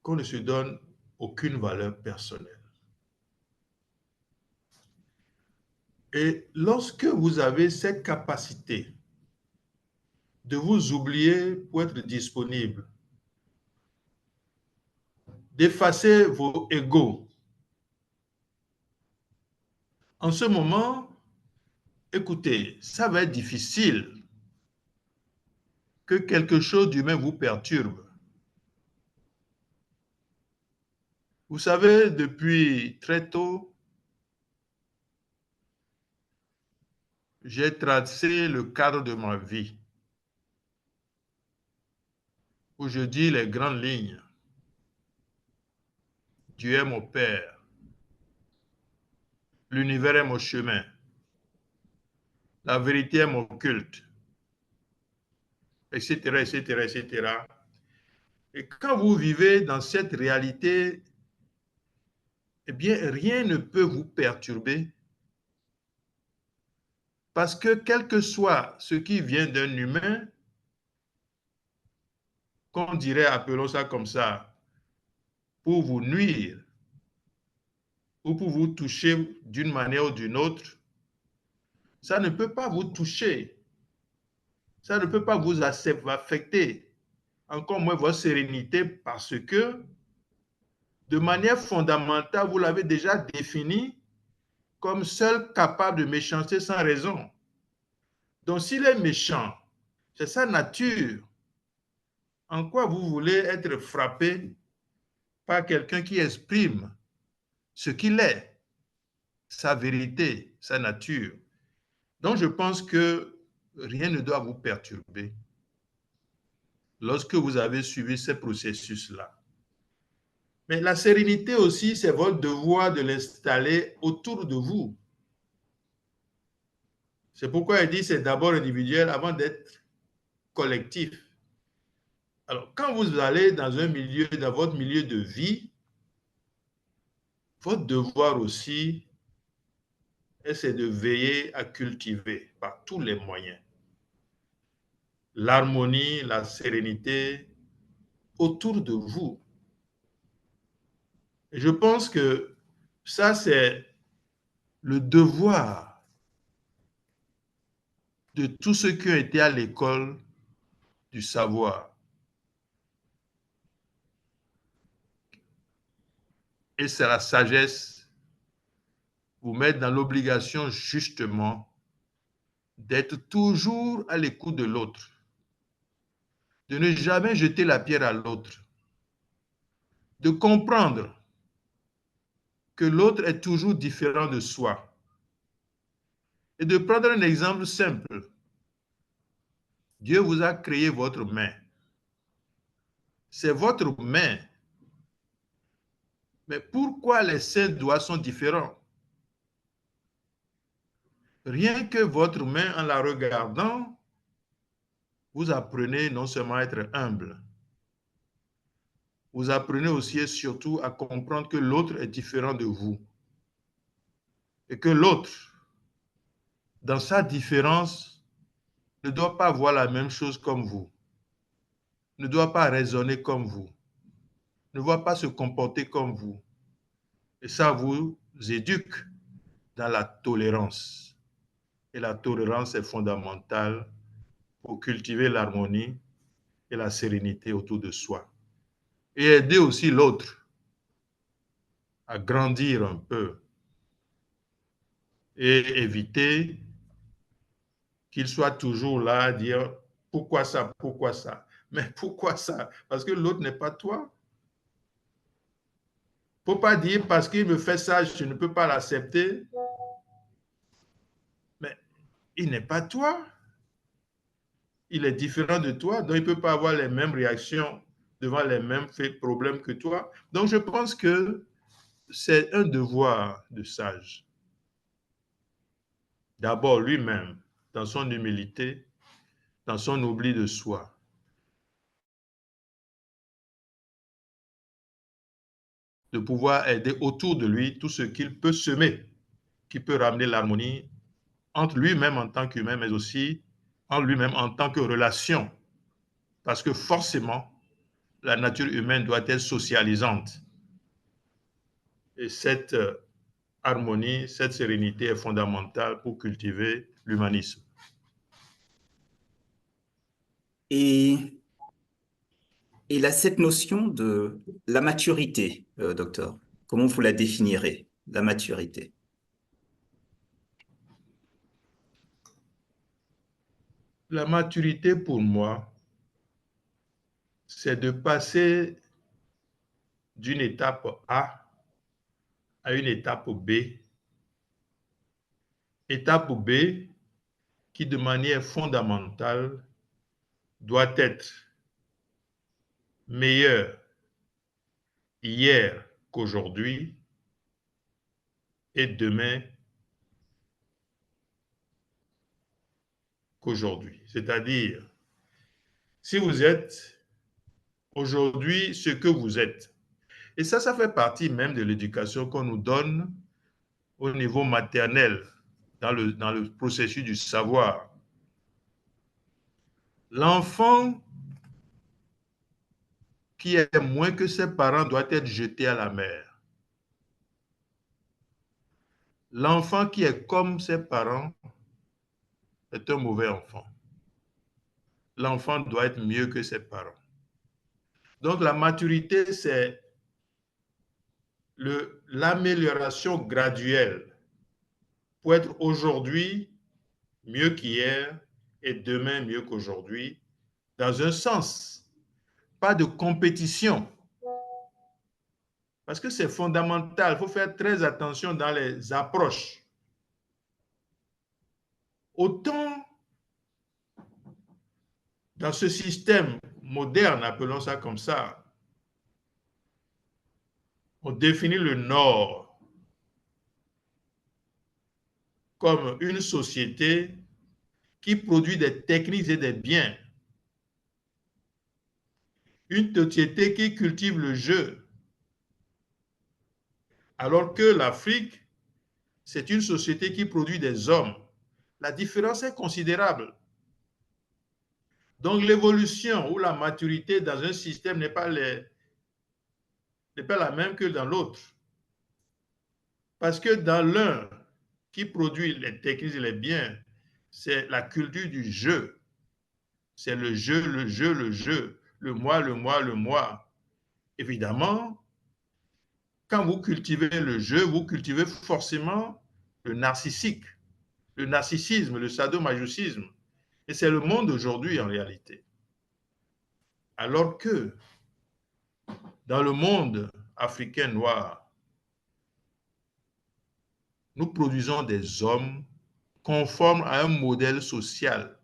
qu'on ne se donne aucune valeur personnelle. Et lorsque vous avez cette capacité de vous oublier pour être disponible, d'effacer vos égos, en ce moment, écoutez, ça va être difficile que quelque chose d'humain vous perturbe. Vous savez, depuis très tôt, j'ai tracé le cadre de ma vie où je dis les grandes lignes. Dieu est mon Père, l'univers est mon chemin, la vérité est mon culte, etc., etc., etc. Et quand vous vivez dans cette réalité, eh bien, rien ne peut vous perturber parce que quel que soit ce qui vient d'un humain, qu'on dirait, appelons ça comme ça, pour vous nuire ou pour vous toucher d'une manière ou d'une autre, ça ne peut pas vous toucher, ça ne peut pas vous affecter, encore moins votre sérénité, parce que de manière fondamentale, vous l'avez déjà défini comme seul capable de méchanceté sans raison. Donc s'il est méchant, c'est sa nature. En quoi vous voulez être frappé par quelqu'un qui exprime ce qu'il est, sa vérité, sa nature? Donc je pense que rien ne doit vous perturber lorsque vous avez suivi ce processus-là. Mais la sérénité aussi, c'est votre devoir de l'installer autour de vous. C'est pourquoi il dit c'est d'abord individuel avant d'être collectif. Alors, quand vous allez dans un milieu, dans votre milieu de vie, votre devoir aussi, c'est de veiller à cultiver par tous les moyens l'harmonie, la sérénité autour de vous. Et je pense que ça, c'est le devoir de tous ceux qui ont été à l'école du savoir. Et c'est la sagesse, vous mettre dans l'obligation justement d'être toujours à l'écoute de l'autre, de ne jamais jeter la pierre à l'autre, de comprendre que l'autre est toujours différent de soi et de prendre un exemple simple. Dieu vous a créé votre main. C'est votre main. Mais pourquoi les 5 doigts sont différents? Rien que votre main, en la regardant, vous apprenez non seulement à être humble, vous apprenez aussi et surtout à comprendre que l'autre est différent de vous. Et que l'autre, dans sa différence, ne doit pas voir la même chose comme vous, ne doit pas raisonner comme vous, ne doit pas se comporter comme vous. Et ça vous éduque dans la tolérance. Et la tolérance est fondamentale pour cultiver l'harmonie et la sérénité autour de soi. Et aider aussi l'autre à grandir un peu et éviter qu'il soit toujours là à dire pourquoi ça, pourquoi ça. Mais pourquoi ça? Parce que l'autre n'est pas toi. Il ne faut pas dire parce qu'il me fait ça, je ne peux pas l'accepter. Mais il n'est pas toi. Il est différent de toi, donc il ne peut pas avoir les mêmes réactions devant les mêmes problèmes que toi. Donc je pense que c'est un devoir de sage. D'abord lui-même, dans son humilité, dans son oubli de soi, de pouvoir aider autour de lui tout ce qu'il peut semer, qui peut ramener l'harmonie entre lui-même en tant qu'humain, mais aussi en lui-même en tant que relation. Parce que forcément, la nature humaine doit être socialisante. Et cette harmonie, cette sérénité est fondamentale pour cultiver l'humanisme. Et, et là, cette notion de la maturité, docteur, comment vous la définirez, la maturité? La maturité pour moi, c'est de passer d'une étape A à une étape B. Étape B qui, de manière fondamentale, doit être meilleure hier qu'aujourd'hui et demain qu'aujourd'hui. C'est-à-dire, si vous êtes aujourd'hui ce que vous êtes, et ça fait partie même de l'éducation qu'on nous donne au niveau maternel, dans le processus du savoir. L'enfant qui est moins que ses parents doit être jeté à la mer. L'enfant qui est comme ses parents est un mauvais enfant. L'enfant doit être mieux que ses parents. Donc la maturité, c'est l'amélioration graduelle pour être aujourd'hui mieux qu'hier et demain mieux qu'aujourd'hui, dans un sens, pas de compétition. Parce que c'est fondamental, il faut faire très attention dans les approches. Autant dans ce système moderne, appelons ça comme ça, on définit le Nord comme une société qui produit des techniques et des biens. Une société qui cultive le jeu. Alors que l'Afrique, c'est une société qui produit des hommes. La différence est considérable. Donc l'évolution ou la maturité dans un système n'est pas la même que dans l'autre. Parce que dans l'un qui produit les techniques et les biens, c'est la culture du jeu. C'est le jeu, le jeu, le jeu, le moi, le moi, le moi. Évidemment, quand vous cultivez le jeu, vous cultivez forcément le narcissique, le narcissisme, le sadomasochisme. Et c'est le monde d'aujourd'hui en réalité. Alors que dans le monde africain noir, nous produisons des hommes conformes à un modèle social.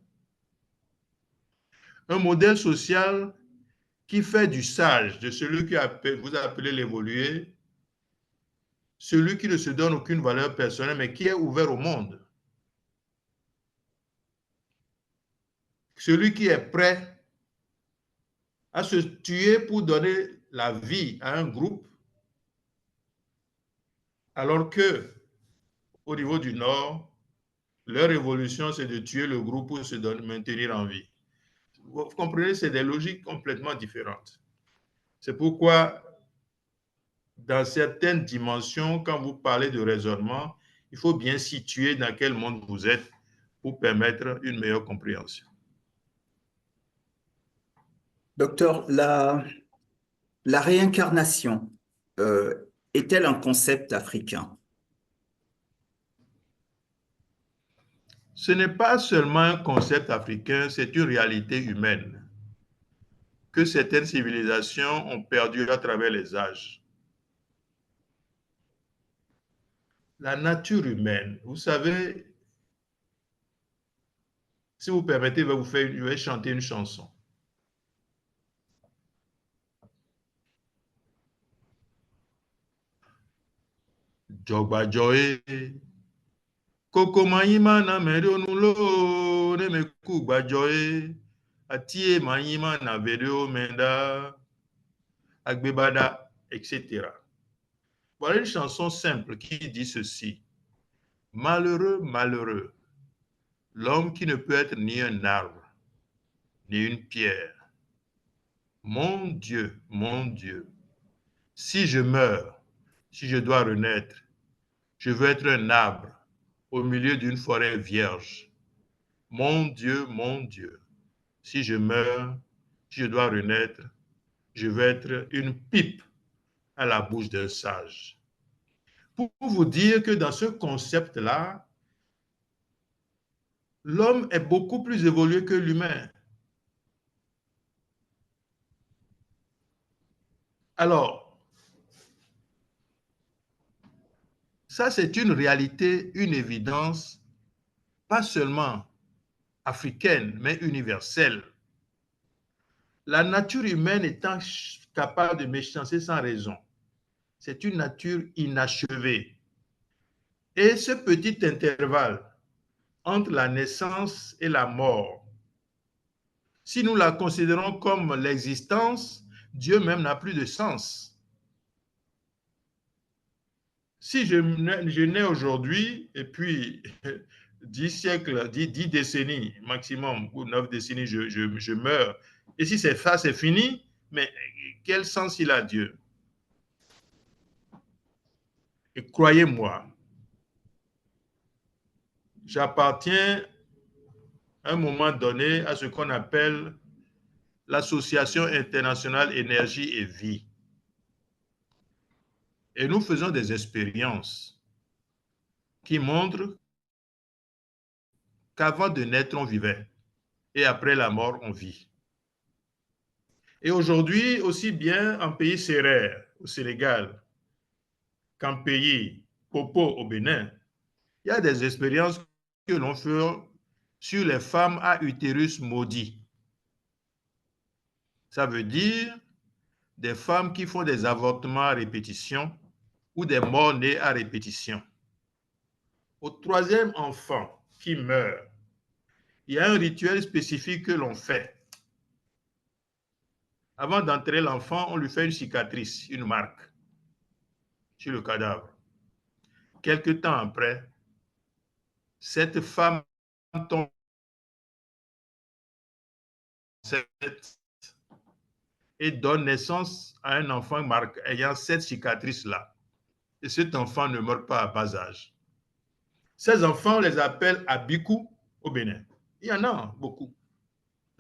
Un modèle social qui fait du sage, de celui que vous appelez l'évolué, celui qui ne se donne aucune valeur personnelle, mais qui est ouvert au monde. Celui qui est prêt à se tuer pour donner la vie à un groupe, alors que au niveau du Nord, leur évolution, c'est de tuer le groupe pour se maintenir en vie. Vous comprenez, c'est des logiques complètement différentes. C'est pourquoi, dans certaines dimensions, quand vous parlez de raisonnement, il faut bien situer dans quel monde vous êtes pour permettre une meilleure compréhension. Docteur, la réincarnation est-elle un concept africain? Ce n'est pas seulement un concept africain, c'est une réalité humaine que certaines civilisations ont perdu à travers les âges. La nature humaine, vous savez, si vous permettez, je vais chanter une chanson. Jogba joye, koko mayima na merio nulo, ne me kugba joye, atie mayima na verio menda, agbebada, etc. Voilà une chanson simple qui dit ceci. Malheureux, malheureux, l'homme qui ne peut être ni un arbre, ni une pierre. Mon Dieu, si je meurs, si je dois renaître, je veux être un arbre au milieu d'une forêt vierge. Mon Dieu, si je meurs, si je dois renaître, je veux être une pipe à la bouche d'un sage. Pour vous dire que dans ce concept-là, l'homme est beaucoup plus évolué que l'humain. Alors, ça c'est une réalité, une évidence, pas seulement africaine, mais universelle. La nature humaine étant capable de méchanceté sans raison, c'est une nature inachevée. Et ce petit intervalle entre la naissance et la mort. Si nous la considérons comme l'existence, Dieu même n'a plus de sens. Si je nais aujourd'hui et puis 10 siècles, 10 décennies maximum, ou 9 décennies, je meurs, et si c'est ça, c'est fini, mais quel sens il a Dieu? Et croyez-moi, j'appartiens à un moment donné à ce qu'on appelle l'Association internationale énergie et vie. Et nous faisons des expériences qui montrent qu'avant de naître, on vivait et après la mort, on vit. Et aujourd'hui, aussi bien en pays sérère, au Sénégal, qu'en pays Popo au Bénin, il y a des expériences que l'on fait sur les femmes à utérus maudit. Ça veut dire des femmes qui font des avortements à répétition ou des morts-nés à répétition. Au troisième enfant qui meurt, il y a un rituel spécifique que l'on fait. Avant d'enterrer l'enfant, on lui fait une cicatrice, une marque sur le cadavre. Quelque temps après, cette femme tombe enceinte et donne naissance à un enfant ayant cette cicatrice-là. Et cet enfant ne meurt pas à bas âge. Ces enfants, on les appelle Abikou au Bénin. Il y en a beaucoup.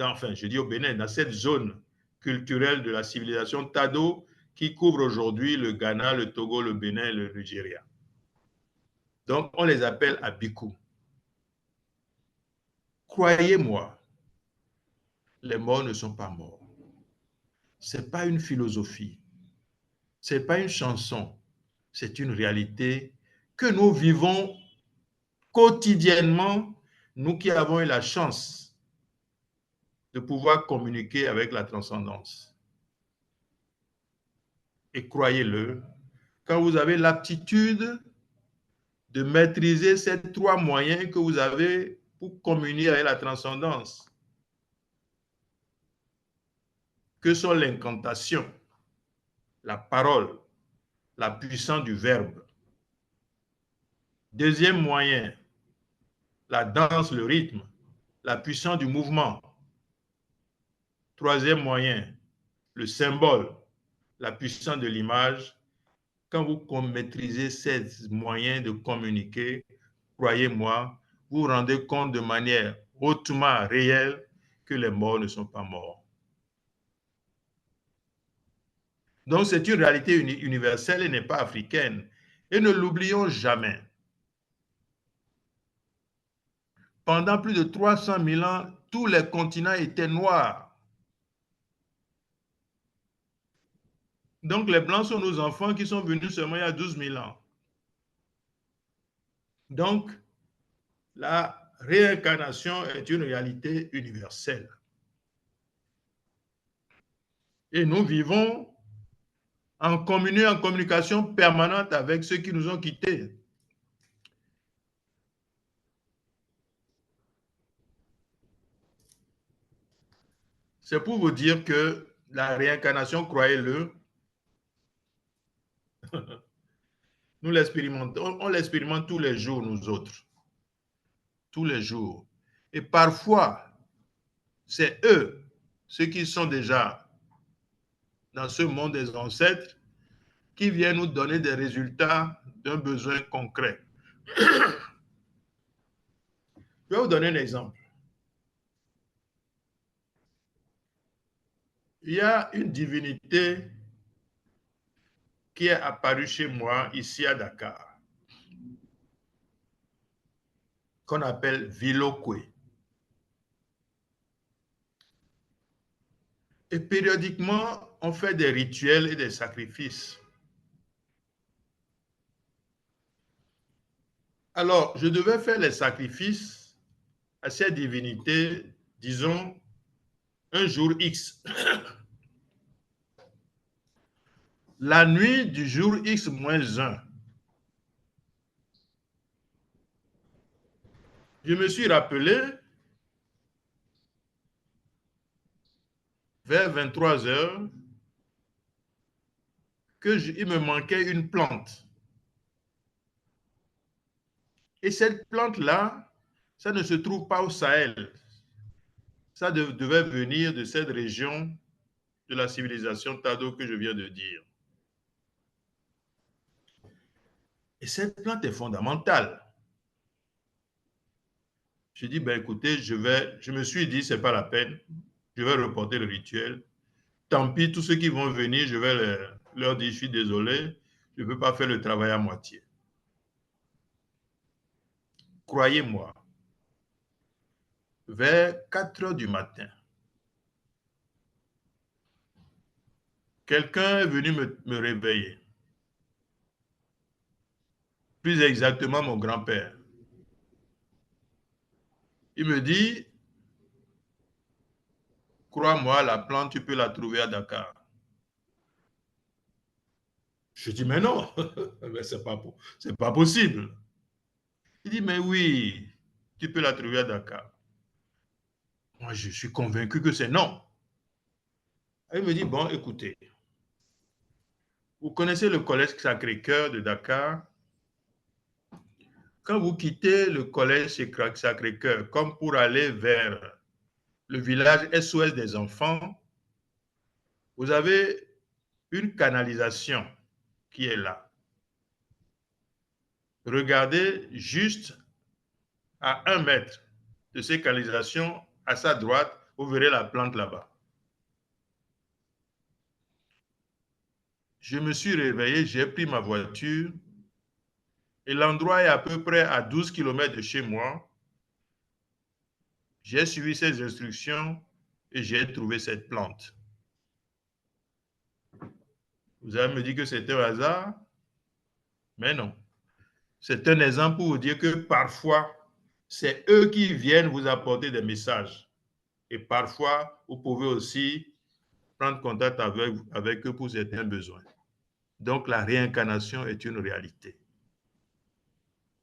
Enfin, je dis au Bénin, dans cette zone culturelle de la civilisation Tado qui couvre aujourd'hui le Ghana, le Togo, le Bénin et le Nigeria. Donc, on les appelle Abikou. Croyez-moi, les morts ne sont pas morts. Ce n'est pas une philosophie, ce n'est pas une chanson, c'est une réalité que nous vivons quotidiennement, nous qui avons eu la chance de pouvoir communiquer avec la transcendance. Et croyez-le, quand vous avez l'aptitude de maîtriser ces trois moyens que vous avez pour communier avec la transcendance, que sont l'incantation, la parole, la puissance du verbe. Deuxième moyen, la danse, le rythme, la puissance du mouvement. Troisième moyen, le symbole, la puissance de l'image. Quand vous maîtrisez ces moyens de communiquer, croyez-moi, vous vous rendez compte de manière hautement réelle que les morts ne sont pas morts. Donc c'est une réalité universelle et n'est pas africaine. Et ne l'oublions jamais. Pendant plus de 300 000 ans, tous les continents étaient noirs. Donc les Blancs sont nos enfants qui sont venus seulement il y a 12 000 ans. Donc la réincarnation est une réalité universelle. Et nous vivons en communication permanente avec ceux qui nous ont quittés. C'est pour vous dire que la réincarnation, croyez-le, nous l'expérimentons, on l'expérimente tous les jours, nous autres. Tous les jours. Et parfois, c'est eux, ceux qui sont déjà dans ce monde des ancêtres, qui viennent nous donner des résultats d'un besoin concret. Je vais vous donner un exemple. Il y a une divinité qui est apparue chez moi ici à Dakar, qu'on appelle Vilokwe. Et périodiquement, on fait des rituels et des sacrifices. Alors, je devais faire les sacrifices à cette divinité, disons, un jour X. La nuit du jour X-1, Je me suis rappelé vers 23 heures qu'il me manquait une plante. Et cette plante-là, ça ne se trouve pas au Sahel. Ça devait venir de cette région de la civilisation Tado que je viens de dire. Et cette plante est fondamentale. Je dis, ben écoutez, je me suis dit, c'est pas la peine, je vais reporter le rituel. Tant pis, tous ceux qui vont venir, je vais leur dire, je suis désolé, je ne peux pas faire le travail à moitié. Croyez-moi, vers 4 heures du matin, quelqu'un est venu me réveiller. Plus exactement, mon grand-père. Il me dit, crois-moi, la plante, tu peux la trouver à Dakar. Je dis, mais non, mais c'est pas possible. Il dit, mais oui, tu peux la trouver à Dakar. Moi, je suis convaincu que c'est non. Il me dit, bon, écoutez, vous connaissez le collège Sacré-Cœur de Dakar. Quand vous quittez le collège Sacré-Cœur, comme pour aller vers le village SOS des enfants, vous avez une canalisation qui est là. Regardez juste à 1 mètre de ces canalisations, à sa droite, vous verrez la plante là-bas. Je me suis réveillé, j'ai pris ma voiture et l'endroit est à peu près à 12 km de chez moi. J'ai suivi ces instructions et j'ai trouvé cette plante. Vous allez me dire que c'est un hasard, mais non. C'est un exemple pour vous dire que parfois, c'est eux qui viennent vous apporter des messages. Et parfois, vous pouvez aussi prendre contact avec eux pour certains besoins. Donc, la réincarnation est une réalité.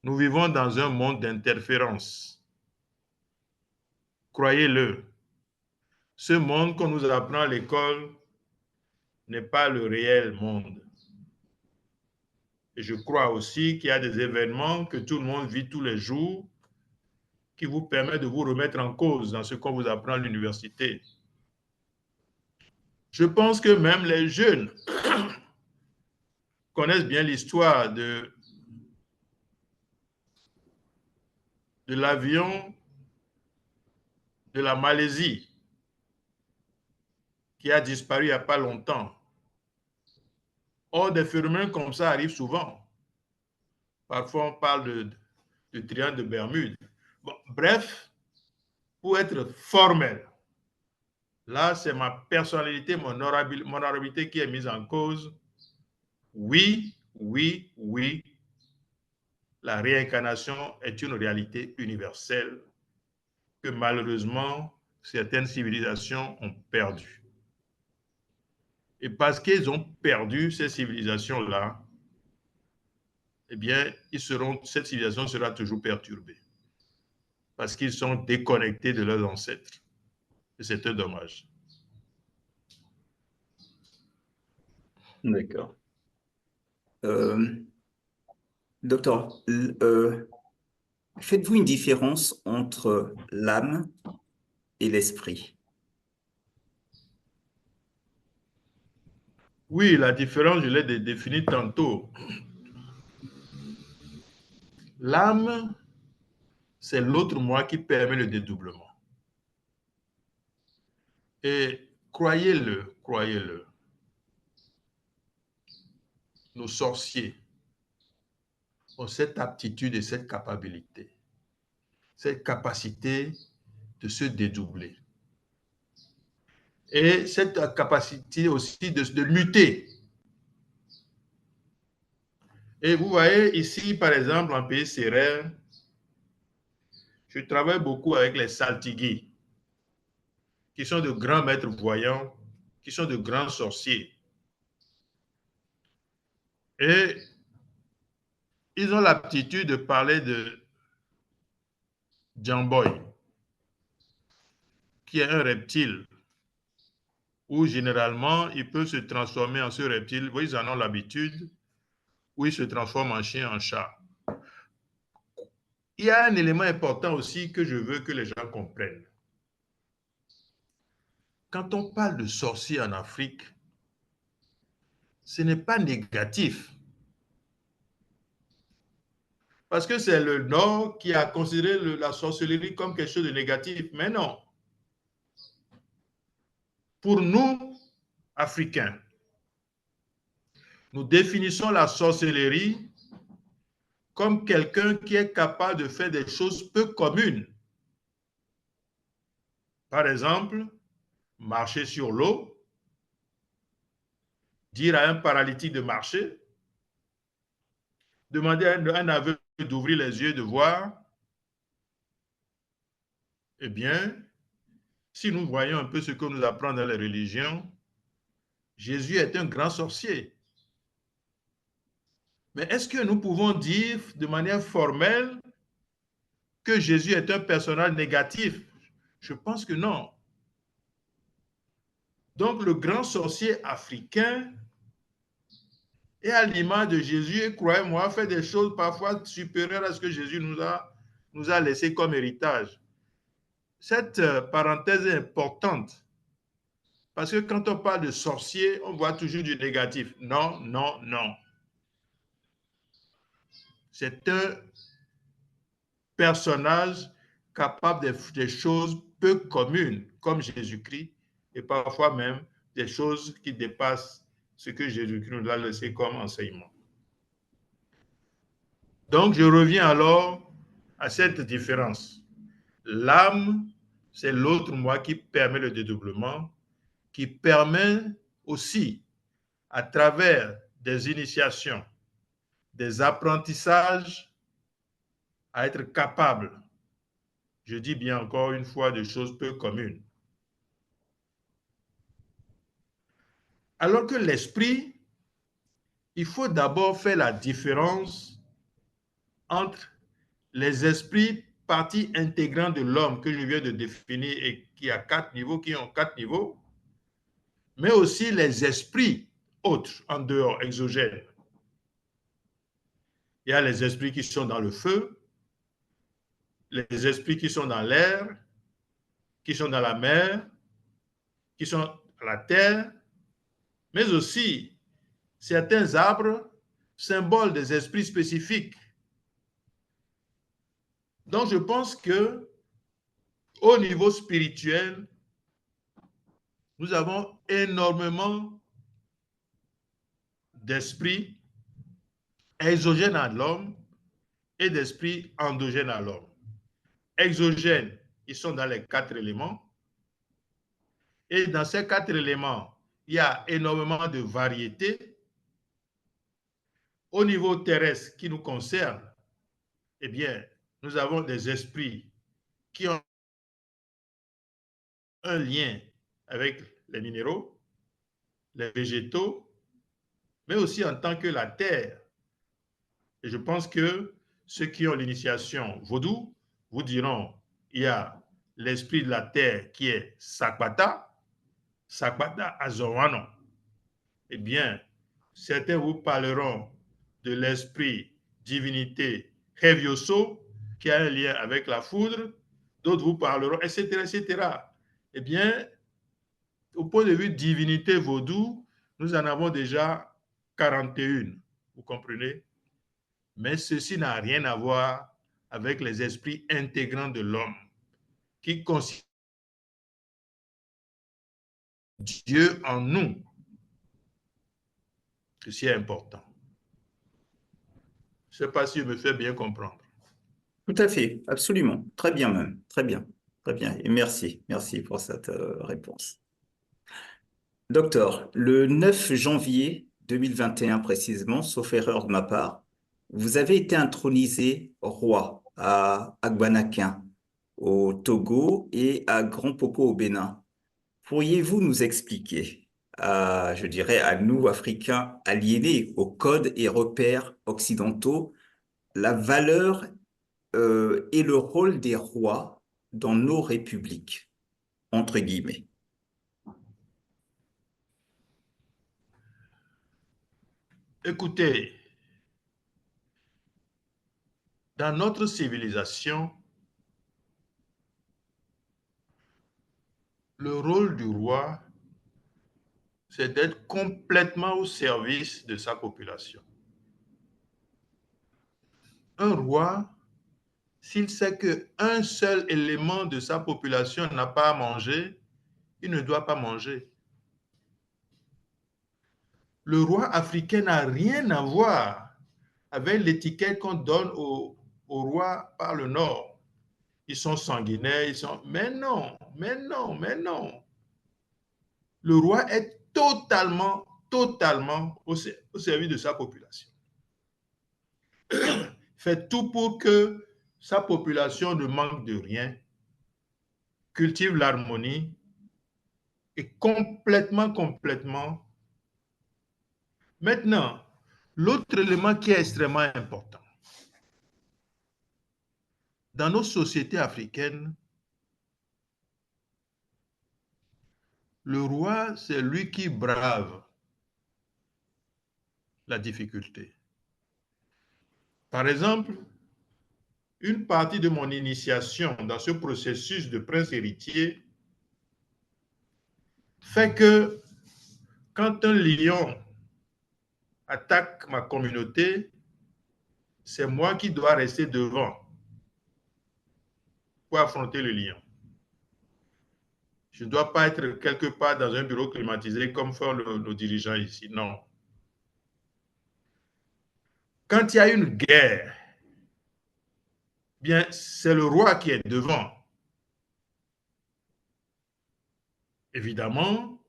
Nous vivons dans un monde d'interférences. Croyez-le, ce monde qu'on nous apprend à l'école n'est pas le réel monde. Et je crois aussi qu'il y a des événements que tout le monde vit tous les jours qui vous permettent de vous remettre en cause dans ce qu'on vous apprend à l'université. Je pense que même les jeunes connaissent bien l'histoire de l'avion de la Malaisie qui a disparu il n'y a pas longtemps. Or, des phénomènes comme ça arrivent souvent. Parfois, on parle de triangle de Bermude. Bon, bref, pour être formel, là, c'est ma personnalité, mon honorabilité qui est mise en cause. Oui, oui, oui, la réincarnation est une réalité universelle que malheureusement, certaines civilisations ont perdue. Et parce qu'ils ont perdu ces civilisations-là, eh bien, cette civilisation sera toujours perturbée. Parce qu'ils sont déconnectés de leurs ancêtres. Et c'est un dommage. D'accord. Docteur, faites-vous une différence entre l'âme et l'esprit? Oui, la différence, je l'ai définie tantôt. L'âme, c'est l'autre moi qui permet le dédoublement. Et croyez-le, nos sorciers ont cette aptitude et cette capacité de se dédoubler. Et cette capacité aussi de muter. Et vous voyez ici, par exemple, en pays sérère, je travaille beaucoup avec les saltiguis, qui sont de grands maîtres voyants, qui sont de grands sorciers. Et ils ont l'aptitude de parler Djamboy, qui est un reptile, où généralement, il peut se transformer en ce reptile. Oui, ils en ont l'habitude, où il se transforme en chien, en chat. Il y a un élément important aussi que je veux que les gens comprennent. Quand on parle de sorciers en Afrique, ce n'est pas négatif. Parce que c'est le Nord qui a considéré la sorcellerie comme quelque chose de négatif. Mais non. Pour nous, Africains, nous définissons la sorcellerie comme quelqu'un qui est capable de faire des choses peu communes. Par exemple, marcher sur l'eau, dire à un paralytique de marcher, demander à un aveugle d'ouvrir les yeux, de voir. Eh bien, si nous voyons un peu ce que nous apprend dans les religions, Jésus est un grand sorcier. Mais est-ce que nous pouvons dire de manière formelle que Jésus est un personnage négatif? Je pense que non. Donc, le grand sorcier africain est à l'image de Jésus et, croyez-moi, fait des choses parfois supérieures à ce que Jésus nous a laissé comme héritage. Cette parenthèse est importante parce que quand on parle de sorcier, on voit toujours du négatif. Non, non, non. C'est un personnage capable de des choses peu communes, comme Jésus-Christ, et parfois même des choses qui dépassent ce que Jésus-Christ nous a laissé comme enseignement. Donc, je reviens alors à cette différence. L'âme, c'est l'autre moi qui permet le dédoublement, qui permet aussi, à travers des initiations, des apprentissages, à être capable, je dis bien encore une fois, de choses peu communes. Alors que l'esprit, il faut d'abord faire la différence entre les esprits, parties intégrantes de l'homme que je viens de définir et qui ont 4 niveaux, mais aussi les esprits autres en dehors, exogènes. Il y a les esprits qui sont dans le feu, les esprits qui sont dans l'air, qui sont dans la mer, qui sont à la terre, mais aussi certains arbres, symboles des esprits spécifiques. Donc je pense que au niveau spirituel, nous avons énormément d'esprits exogènes à l'homme et d'esprits endogènes à l'homme. Exogènes, ils sont dans les 4 éléments. Et dans ces 4 éléments, il y a énormément de variétés. Au niveau terrestre qui nous concerne, eh bien, nous avons des esprits qui ont un lien avec les minéraux, les végétaux, mais aussi en tant que la terre. Et je pense que ceux qui ont l'initiation vaudou vous diront, il y a l'esprit de la terre qui est Sakbata, Sakbata Azorano. Eh bien, certains vous parleront de l'esprit divinité Hevioso, qui a un lien avec la foudre, d'autres vous parleront, etc., etc. Eh bien, au point de vue divinité vaudou, nous en avons déjà 41, vous comprenez? Mais ceci n'a rien à voir avec les esprits intégrants de l'homme, qui considèrent Dieu en nous. Ceci est important. Je ne sais pas si je me fais bien comprendre. Tout à fait, absolument. Très bien même. Très bien. Très bien. Et merci. Merci pour cette réponse. Docteur, le 9 janvier 2021 précisément, sauf erreur de ma part, vous avez été intronisé roi à Agbanakin, au Togo, et à Grand Popo au Bénin. Pourriez-vous nous expliquer, je dirais à nous, Africains aliénés aux codes et repères occidentaux, la valeur est le rôle des rois dans nos républiques, entre guillemets? Écoutez, dans notre civilisation, le rôle du roi, c'est d'être complètement au service de sa population. Un roi, s'il sait qu'un seul élément de sa population n'a pas à manger, il ne doit pas manger. Le roi africain n'a rien à voir avec l'étiquette qu'on donne aux rois par le Nord. Ils sont sanguinaires, ils sont... Mais non, mais non, mais non. Le roi est totalement au service de sa population. Fait tout pour que sa population ne manque de rien, cultive l'harmonie et complètement. Maintenant, l'autre élément qui est extrêmement important, dans nos sociétés africaines, le roi, c'est lui qui brave la difficulté. Par exemple, une partie de mon initiation dans ce processus de prince héritier fait que quand un lion attaque ma communauté, c'est moi qui dois rester devant pour affronter le lion. Je ne dois pas être quelque part dans un bureau climatisé comme font nos dirigeants ici. Non. Quand il y a une guerre, bien, c'est le roi qui est devant. Évidemment,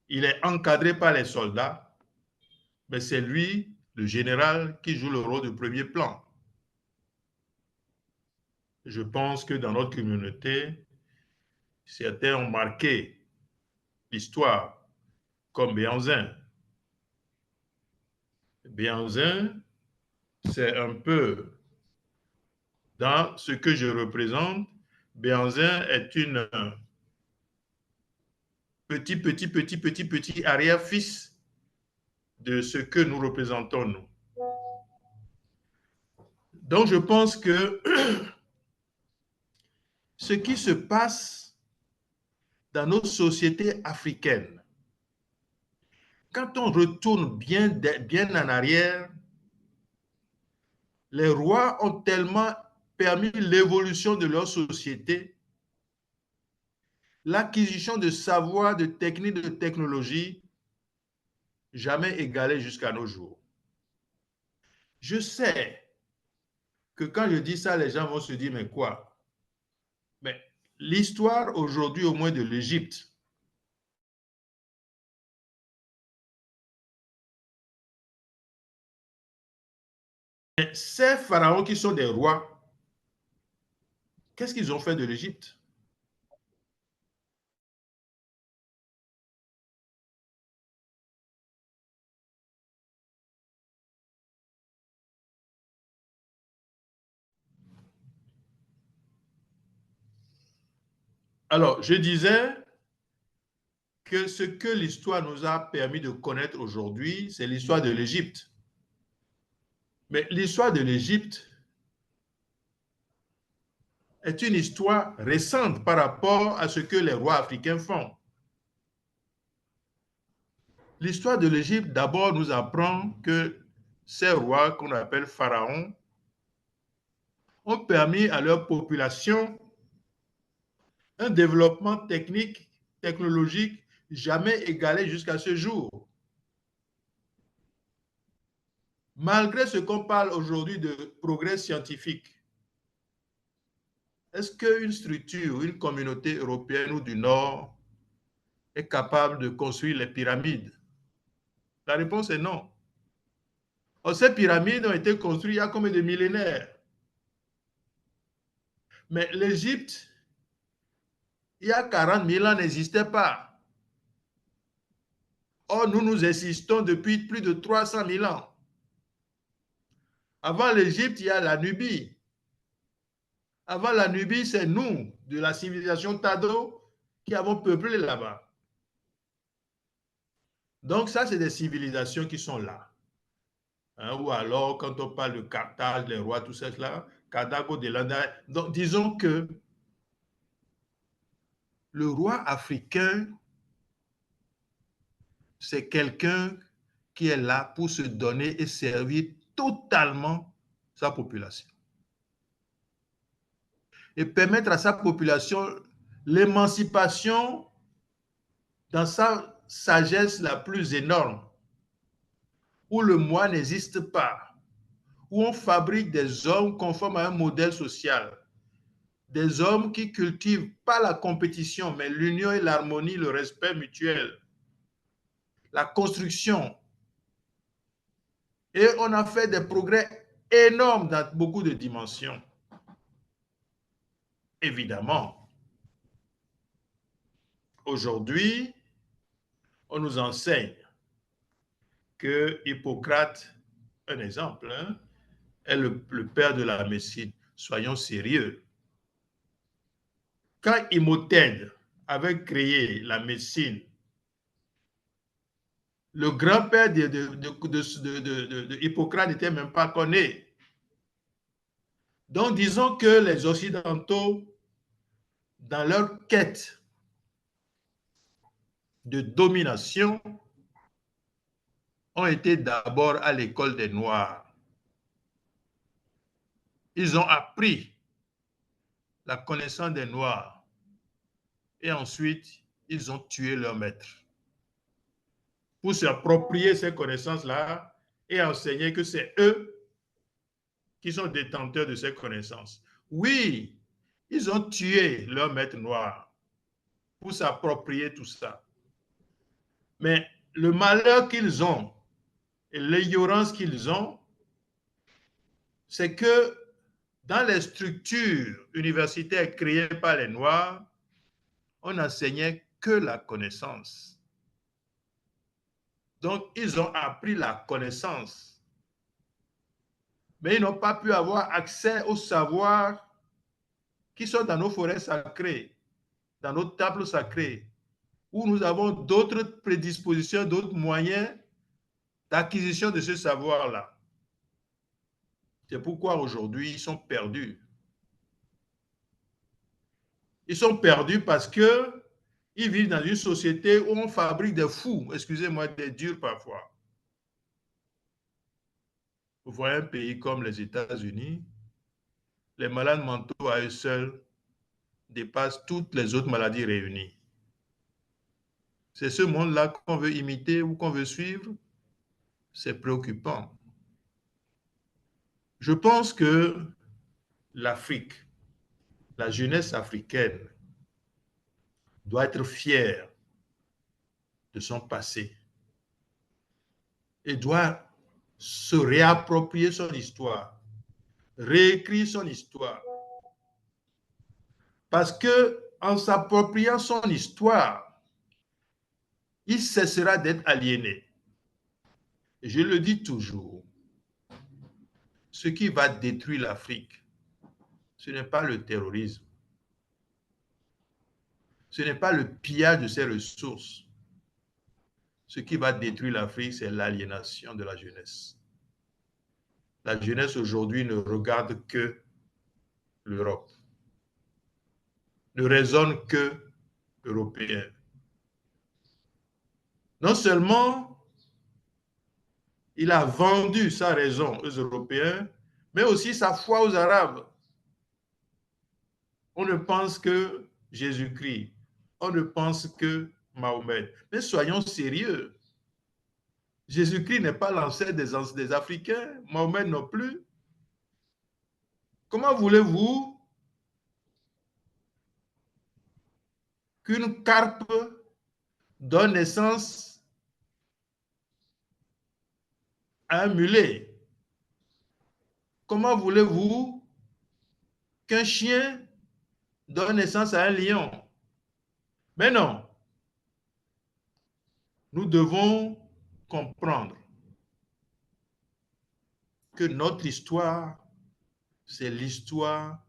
il est encadré par les soldats, mais c'est lui, le général, qui joue le rôle de premier plan. Je pense que dans notre communauté, certains ont marqué l'histoire, comme Béhanzin. Béhanzin, c'est un peu dans ce que je représente. Béhanzin est une petit arrière-fils de ce que nous représentons, nous. Donc, je pense que ce qui se passe dans nos sociétés africaines, quand on retourne bien en arrière, les rois ont tellement permis l'évolution de leur société, l'acquisition de savoir, de techniques, de technologies, jamais égalée jusqu'à nos jours. Je sais que quand je dis ça, les gens vont se dire, mais quoi? Mais l'histoire aujourd'hui, au moins de l'Égypte, ces pharaons qui sont des rois, qu'est-ce qu'ils ont fait de l'Égypte? Alors, je disais que ce que l'histoire nous a permis de connaître aujourd'hui, c'est l'histoire de l'Égypte. Mais l'histoire de l'Égypte est une histoire récente par rapport à ce que les rois africains font. L'histoire de l'Égypte, d'abord, nous apprend que ces rois qu'on appelle pharaons ont permis à leur population un développement technique, technologique jamais égalé jusqu'à ce jour. Malgré ce qu'on parle aujourd'hui de progrès scientifique, est-ce qu'une structure, une communauté européenne ou du Nord est capable de construire les pyramides? La réponse est non. Or, ces pyramides ont été construites il y a combien de millénaires? Mais l'Égypte, il y a 40 000 ans, n'existait pas. Or, nous existons depuis plus de 300 000 ans. Avant l'Égypte, il y a la Nubie. Avant la Nubie, c'est nous, de la civilisation Tado, qui avons peuplé là-bas. Donc ça, c'est des civilisations qui sont là. Hein, ou alors, quand on parle de Carthage, les rois, tout ça, là, Carthago de l'Anda. Donc, disons que le roi africain, c'est quelqu'un qui est là pour se donner et servir totalement sa population. Et permettre à sa population l'émancipation dans sa sagesse la plus énorme, où le moi n'existe pas, où on fabrique des hommes conformes à un modèle social, des hommes qui cultivent pas la compétition, mais l'union et l'harmonie, le respect mutuel, la construction. Et on a fait des progrès énormes dans beaucoup de dimensions. Évidemment, aujourd'hui, on nous enseigne que Hippocrate, un exemple, hein, est le père de la médecine. Soyons sérieux. Quand Imhotep avait créé la médecine, le grand-père de Hippocrate n'était même pas connu. Donc, disons que les Occidentaux, dans leur quête de domination, ont été d'abord à l'école des Noirs. Ils ont appris la connaissance des Noirs et ensuite, ils ont tué leur maître pour s'approprier ces connaissances-là et enseigner que c'est eux qui sont détenteurs de ces connaissances. Oui, ils ont tué leur maître noir pour s'approprier tout ça. Mais le malheur qu'ils ont et l'ignorance qu'ils ont, c'est que dans les structures universitaires créées par les Noirs, on n'enseignait que la connaissance. Donc, ils ont appris la connaissance, mais ils n'ont pas pu avoir accès au savoir qui sont dans nos forêts sacrées, dans nos tables sacrées, où nous avons d'autres prédispositions, d'autres moyens d'acquisition de ce savoir-là. C'est pourquoi aujourd'hui, ils sont perdus. Ils sont perdus parce qu'ils vivent dans une société où on fabrique des fous, excusez-moi d'être dur parfois. Vous voyez un pays comme les États-Unis, les malades mentaux à eux seuls dépassent toutes les autres maladies réunies. C'est ce monde-là qu'on veut imiter ou qu'on veut suivre. C'est préoccupant. Je pense que l'Afrique, la jeunesse africaine, doit être fière de son passé et doit se réapproprier son histoire, réécrire son histoire. Parce que en s'appropriant son histoire, il cessera d'être aliéné. Et je le dis toujours, ce qui va détruire l'Afrique, ce n'est pas le terrorisme, ce n'est pas le pillage de ses ressources. Ce qui va détruire l'Afrique, c'est l'aliénation de la jeunesse. La jeunesse aujourd'hui ne regarde que l'Europe, ne raisonne que européen. Non seulement il a vendu sa raison aux Européens, mais aussi sa foi aux Arabes. On ne pense que Jésus-Christ, on ne pense que Mahomet. Mais soyons sérieux. Jésus-Christ n'est pas l'ancêtre des Africains, Mahomet non plus. Comment voulez-vous qu'une carpe donne naissance à un mulet? Comment voulez-vous qu'un chien donne naissance à un lion? Mais non, nous devons comprendre que notre histoire, c'est l'histoire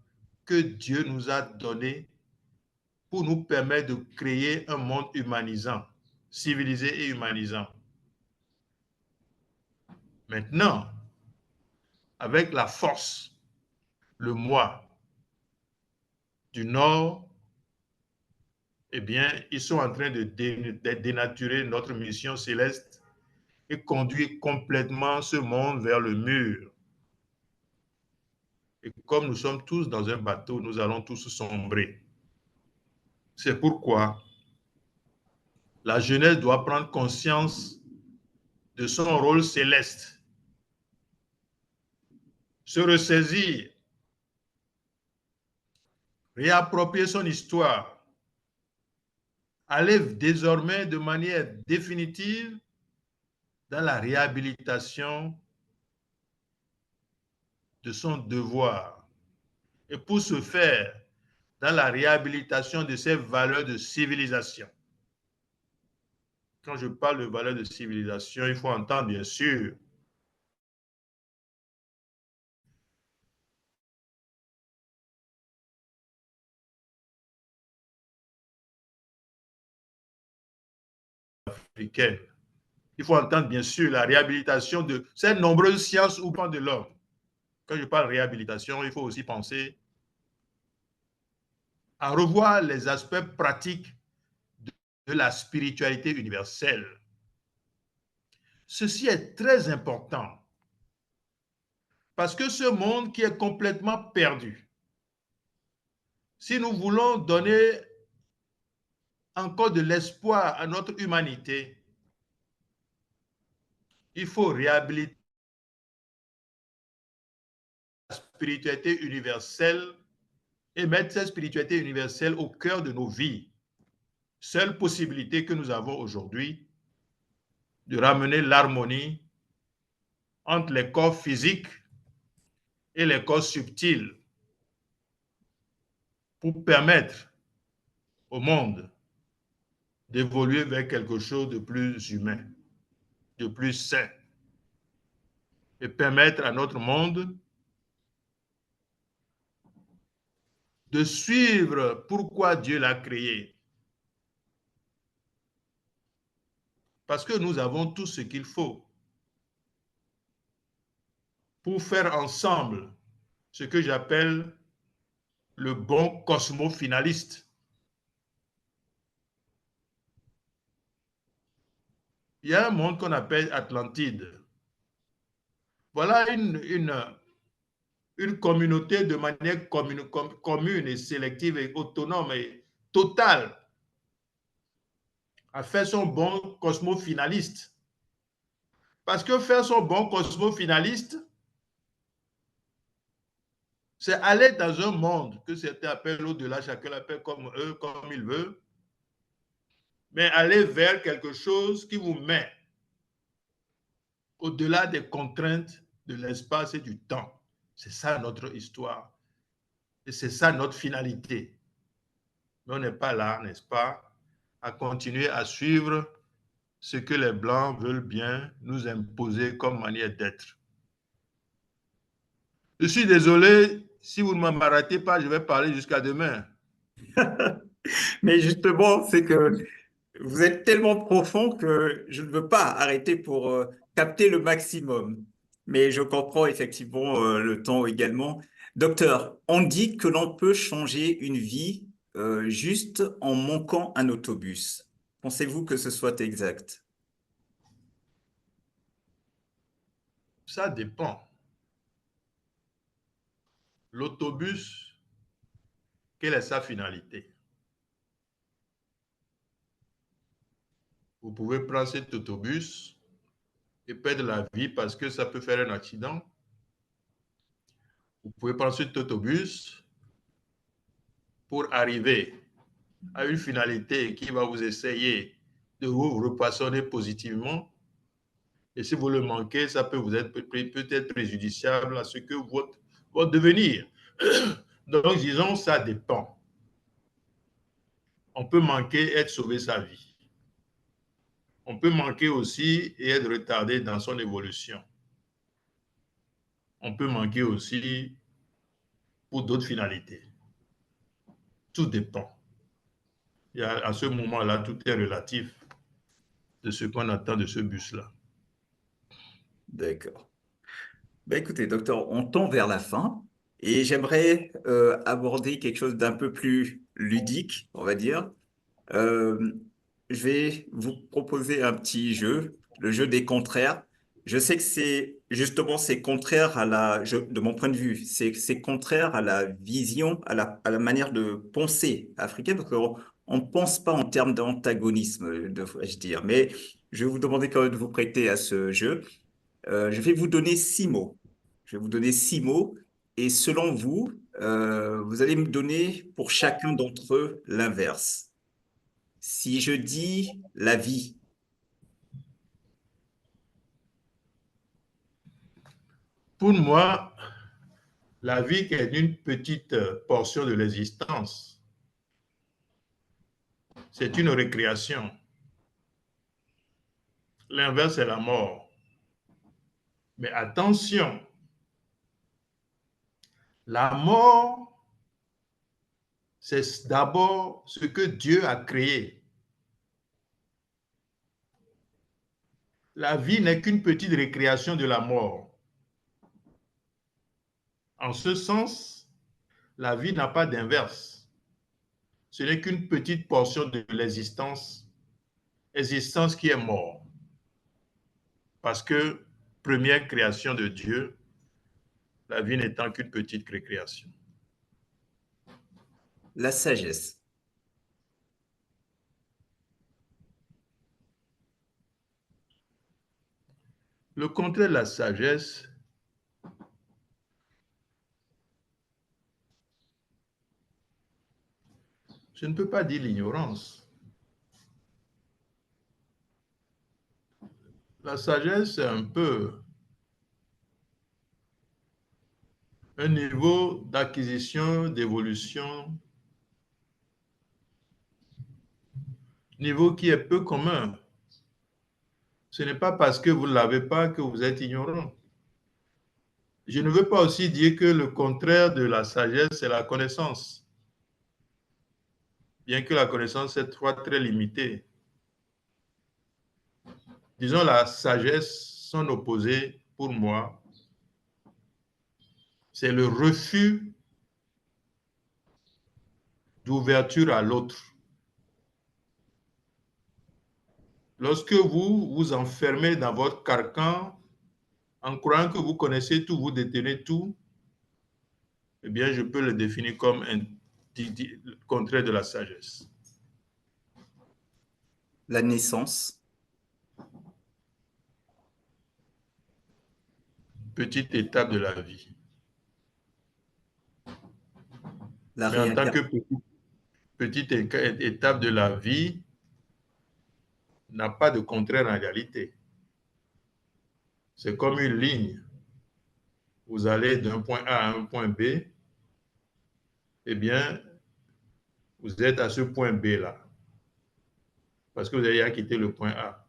que Dieu nous a donnée pour nous permettre de créer un monde humanisant, civilisé et humanisant. Maintenant, avec la force, le moi du Nord, eh bien, ils sont en train de dénaturer notre mission céleste et conduire complètement ce monde vers le mur. Et comme nous sommes tous dans un bateau, nous allons tous sombrer. C'est pourquoi la jeunesse doit prendre conscience de son rôle céleste, se ressaisir, réapproprier son histoire, aller désormais de manière définitive dans la réhabilitation de son devoir. Et pour ce faire, dans la réhabilitation de ses valeurs de civilisation. Quand je parle de valeurs de civilisation, il faut entendre, bien sûr, africaine. Il faut entendre, bien sûr, la réhabilitation de ces nombreuses sciences ou de l'homme. Quand je parle de réhabilitation, il faut aussi penser à revoir les aspects pratiques de la spiritualité universelle. Ceci est très important parce que ce monde qui est complètement perdu, si nous voulons donner encore de l'espoir à notre humanité, il faut réhabiliter la spiritualité universelle et mettre cette spiritualité universelle au cœur de nos vies. Seule possibilité que nous avons aujourd'hui de ramener l'harmonie entre les corps physiques et les corps subtils pour permettre au monde d'évoluer vers quelque chose de plus humain, de plus sain, et permettre à notre monde de suivre pourquoi Dieu l'a créé. Parce que nous avons tout ce qu'il faut pour faire ensemble ce que j'appelle le bon cosmo-finaliste. Il y a un monde qu'on appelle Atlantide. Voilà une communauté de manière commune et sélective et autonome et totale a fait son bon cosmo-finaliste. Parce que faire son bon cosmo-finaliste, c'est aller dans un monde que certains appellent au-delà, chacun l'appelle comme eux, comme il veut, mais aller vers quelque chose qui vous met au-delà des contraintes de l'espace et du temps. C'est ça notre histoire. Et c'est ça notre finalité. Mais on n'est pas là, n'est-ce pas, à continuer à suivre ce que les Blancs veulent bien nous imposer comme manière d'être. Je suis désolé, si vous ne m'arrêtez pas, je vais parler jusqu'à demain. Mais justement, c'est que vous êtes tellement profond que je ne veux pas arrêter pour capter le maximum. Mais je comprends effectivement le temps également. Docteur, on dit que l'on peut changer une vie juste en manquant un autobus. Pensez-vous que ce soit exact? Ça dépend. L'autobus, quelle est sa finalité? Vous pouvez prendre cet autobus et perdre la vie parce que ça peut faire un accident. Vous pouvez prendre cet autobus pour arriver à une finalité qui va vous essayer de vous repoissonner positivement. Et si vous le manquez, ça peut vous être peut-être préjudiciable à ce que votre devenir. Donc, disons, ça dépend. On peut manquer et être sauvé sa vie. On peut manquer aussi et être retardé dans son évolution. on peut manquer aussi pour d'autres finalités. Tout dépend. À ce moment-là, tout est relatif de ce qu'on attend de ce bus-là. D'accord. Ben écoutez, docteur, on tend vers la fin et j'aimerais aborder quelque chose d'un peu plus ludique, on va dire. Euh, je vais vous proposer un petit jeu, le jeu des contraires. Je sais que c'est justement c'est contraire à de mon point de vue, c'est contraire à la vision, à la manière de penser africaine, parce qu'on on ne pense pas en termes d'antagonisme, devrais-je dire. Mais je vais vous demander quand même de vous prêter à ce jeu. Je vais vous donner 6 mots. Je vais vous donner 6 mots et selon vous, vous allez me donner pour chacun d'entre eux l'inverse. Si je dis la vie, Pour moi, la vie est une petite portion de l'existence. C'est une récréation. L'inverse est la mort. Mais attention, la mort, c'est d'abord ce que Dieu a créé. La vie n'est qu'une petite récréation de la mort. En ce sens, la vie n'a pas d'inverse. Ce n'est qu'une petite portion de l'existence, existence qui est mort. Parce que, première création de Dieu, la vie n'étant qu'une petite récréation. la sagesse, Le contraire de la sagesse, je ne peux pas dire l'ignorance. La sagesse, c'est un peu un niveau d'acquisition, d'évolution, niveau qui est peu commun. Ce n'est pas parce que vous ne l'avez pas que vous êtes ignorant. Je ne veux pas aussi dire que le contraire de la sagesse, c'est la connaissance. Bien que la connaissance soit très limitée. Disons la sagesse, son opposé, pour moi, c'est le refus d'ouverture à l'autre. Lorsque vous vous enfermez dans votre carcan, en croyant que vous connaissez tout, vous détenez tout, eh bien, je peux le définir comme un contraire de la sagesse. la naissance, Petite étape de la vie. la Mais en tant que réincarnation, petite étape de la vie, n'a pas de contraire en réalité. C'est comme une ligne. Vous allez d'un point A à un point B, eh bien, vous êtes à ce point B là, parce que vous avez quitté le point A.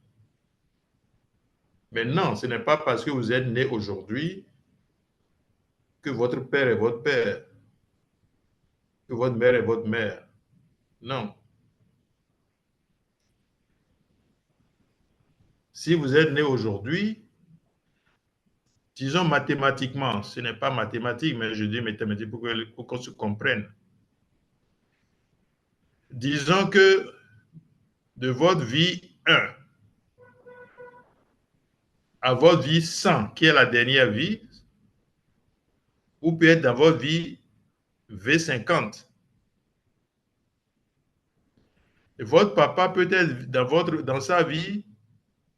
Mais non, ce n'est pas parce que vous êtes né aujourd'hui que votre père est votre père, que votre mère est votre mère. Non. Si vous êtes né aujourd'hui, disons mathématiquement, ce n'est pas mathématique, mais je dis mathématique pour qu'on se comprenne. Disons que de votre vie 1 à votre vie 100, qui est la dernière vie, ou peut-être dans votre vie V50. Et votre papa peut être dans sa vie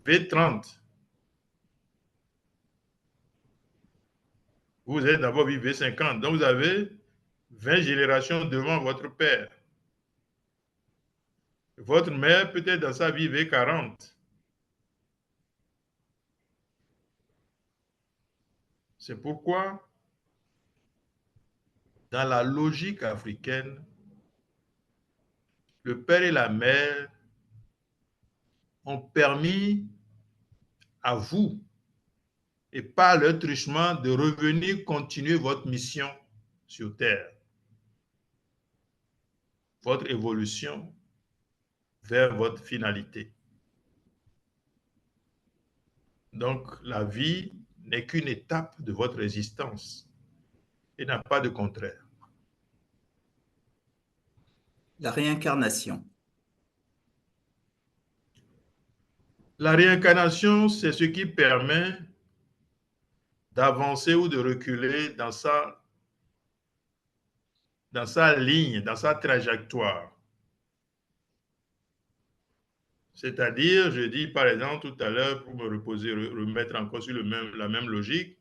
V30. Vous êtes dans votre vie V50. Donc vous avez 20 générations devant votre père. Votre mère peut être dans sa vie V40. C'est pourquoi, dans la logique africaine, le père et la mère ont permis à vous et par leur truchement de revenir continuer votre mission sur Terre, votre évolution vers votre finalité. Donc, la vie n'est qu'une étape de votre existence et n'a pas de contraire. La réincarnation. La réincarnation, c'est ce qui permet d'avancer ou de reculer dans sa ligne, dans sa trajectoire. C'est-à-dire, je dis par exemple tout à l'heure, pour me reposer, remettre encore sur la même logique,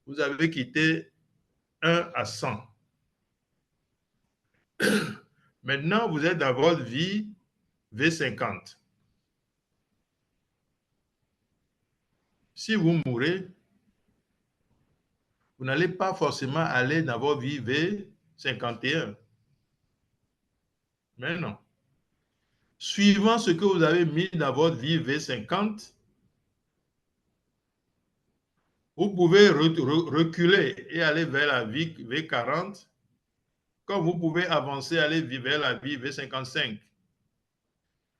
vous avez quitté 1 à 100. Maintenant, vous êtes dans votre vie V50. Si vous mourrez, vous n'allez pas forcément aller dans votre vie V51. Mais non. Suivant ce que vous avez mis dans votre vie V50, vous pouvez reculer et aller vers la vie V40, comme vous pouvez avancer et aller vers la vie V55.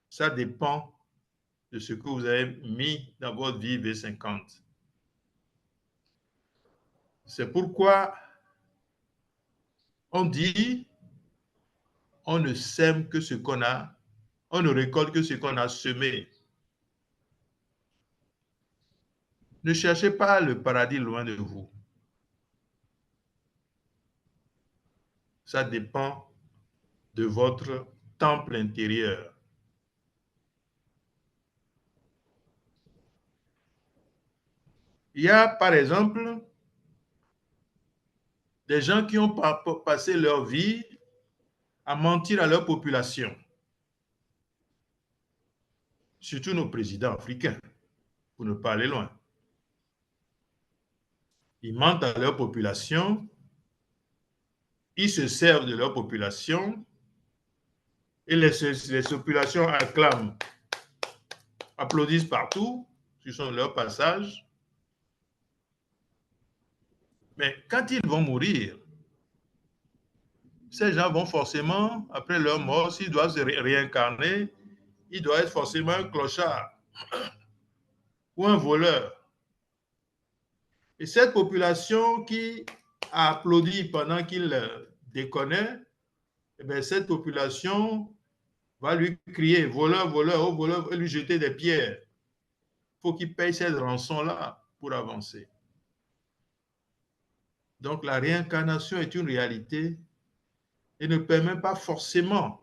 Ça dépend de ce que vous avez mis dans votre vie V50. C'est pourquoi on dit on ne sème que ce qu'on a, on ne récolte que ce qu'on a semé. Ne cherchez pas le paradis loin de vous. Ça dépend de votre temple intérieur. Il y a, par exemple, des gens qui ont passé leur vie à mentir à leur population. Surtout nos présidents africains, pour ne pas aller loin. Ils mentent à leur population, ils se servent de leur population et les populations acclament, applaudissent partout sur leur passage. Mais quand ils vont mourir, ces gens vont forcément, après leur mort, s'ils doivent se réincarner, ils doivent être forcément un clochard ou un voleur. Et cette population qui a applaudi pendant qu'il déconnait, eh bien, cette population va lui crier voleur, voleur, oh voleur, et lui jeter des pierres. Il faut qu'il paye cette rançon-là pour avancer. Donc la réincarnation est une réalité et ne permet pas forcément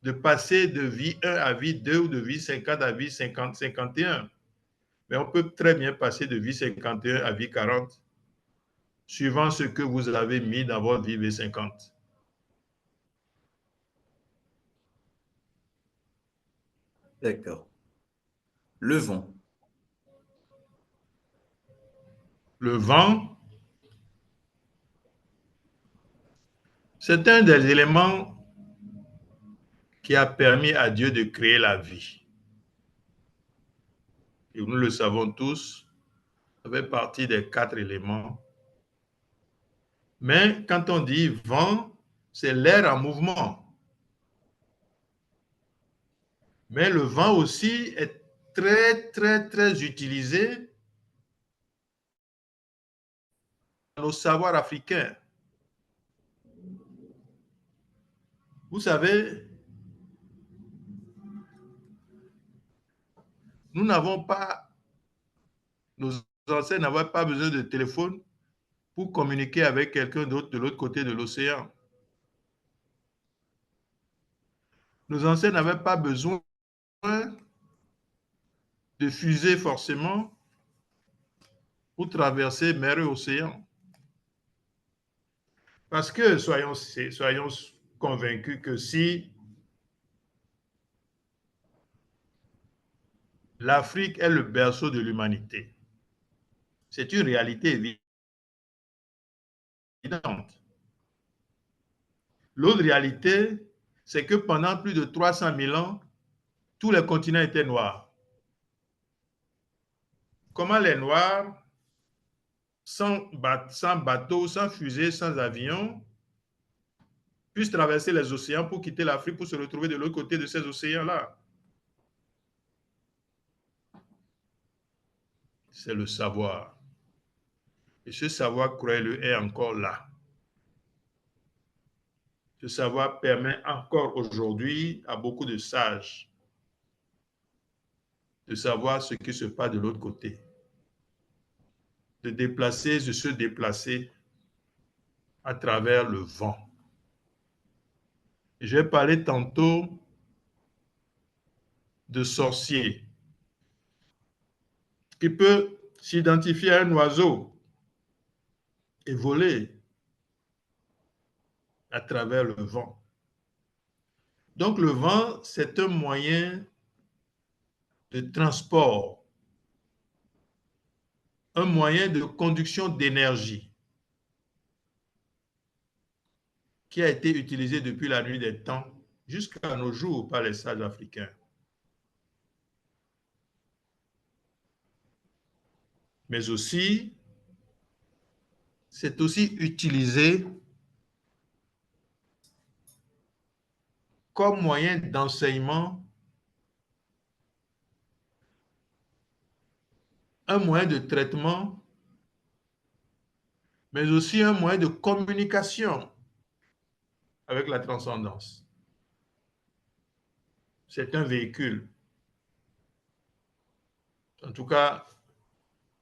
de passer de vie 1 à vie 2 ou de vie 50 à vie 50, 51. Mais on peut très bien passer de vie 51 à vie 40, suivant ce que vous avez mis dans votre vie V50. D'accord. Le vent. Le vent, c'est un des éléments qui a permis à Dieu de créer la vie. Et nous le savons tous, ça fait partie des 4 éléments. Mais quand on dit vent, c'est l'air en mouvement. Mais le vent aussi est très, très, très utilisé dans nos savoirs africains. Vous savez, nous n'avons pas, nos ancêtres n'avaient pas besoin de téléphone pour communiquer avec quelqu'un d'autre de l'autre côté de l'océan. Nos ancêtres n'avaient pas besoin de fusées forcément pour traverser mer et océan. Parce que soyons convaincus que si l'Afrique est le berceau de l'humanité, c'est une réalité évidente. L'autre réalité, c'est que pendant plus de 300 000 ans, tous les continents étaient noirs. comment les Noirs, sans bateau, sans fusée, sans avion, puissent traverser les océans pour quitter l'Afrique pour se retrouver de l'autre côté de ces océans-là. C'est le savoir. Et ce savoir, croyez-le, est encore là. Ce savoir permet encore aujourd'hui à beaucoup de sages de savoir ce qui se passe de l'autre côté, de se déplacer à travers le vent. J'ai parlé tantôt de sorciers qui peut s'identifier à un oiseau et voler à travers le vent. Donc le vent, c'est un moyen de transport, un moyen de conduction d'énergie qui a été utilisé depuis la nuit des temps jusqu'à nos jours par les sages africains. Mais aussi, c'est aussi utilisé comme moyen d'enseignement, un moyen de traitement, mais aussi un moyen de communication avec la transcendance. C'est un véhicule. En tout cas,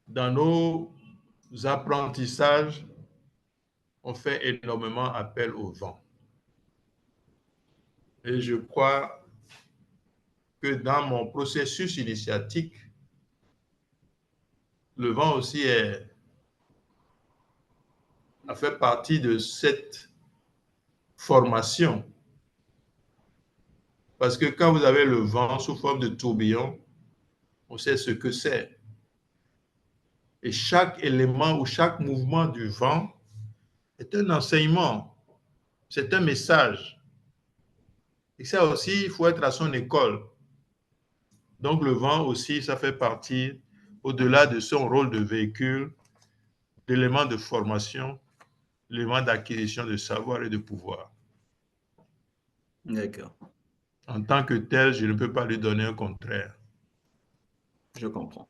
dans nos apprentissages, on fait énormément appel au vent. Et je crois que dans mon processus initiatique, le vent aussi a fait partie de cette formation. Parce que quand vous avez le vent sous forme de tourbillon, on sait ce que c'est. Et chaque élément ou chaque mouvement du vent est un enseignement, c'est un message. Et ça aussi, il faut être à son école. Donc le vent aussi, ça fait partie, au-delà de son rôle de véhicule, d'élément de formation, l'élément d'acquisition de savoir et de pouvoir. D'accord. En tant que tel, je ne peux pas lui donner un contraire. Je comprends.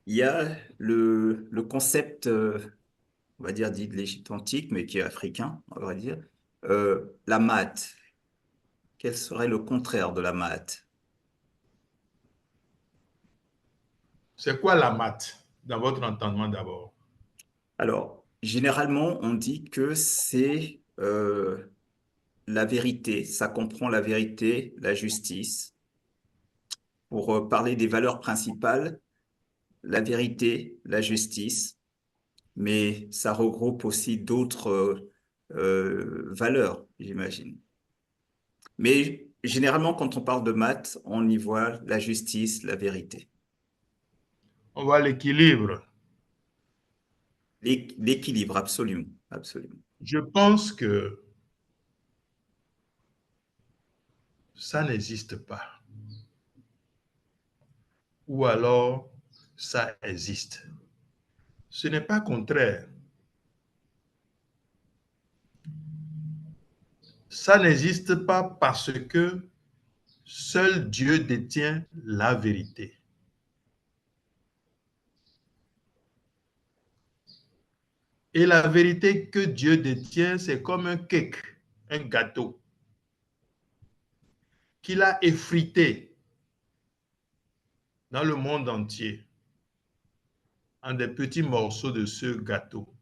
Il y a le concept, on va dire, dit de l'Égypte antique, mais qui est africain, on va dire, la math. Quel serait le contraire de la math? C'est quoi la maths, dans votre entendement d'abord? Alors, généralement, on dit que c'est la vérité. Ça comprend la vérité, la justice. Pour parler des valeurs principales, la vérité, la justice, mais ça regroupe aussi d'autres valeurs, j'imagine. Mais généralement, quand on parle de maths, on y voit la justice, la vérité. On voit l'équilibre. L'équilibre, absolument, absolument. Je pense que ça n'existe pas. Ou alors, ça existe. Ce n'est pas contraire. Ça n'existe pas parce que seul Dieu détient la vérité. Et la vérité que Dieu détient, c'est comme un cake, un gâteau, qu'il a effrité dans le monde entier en des petits morceaux de ce gâteau.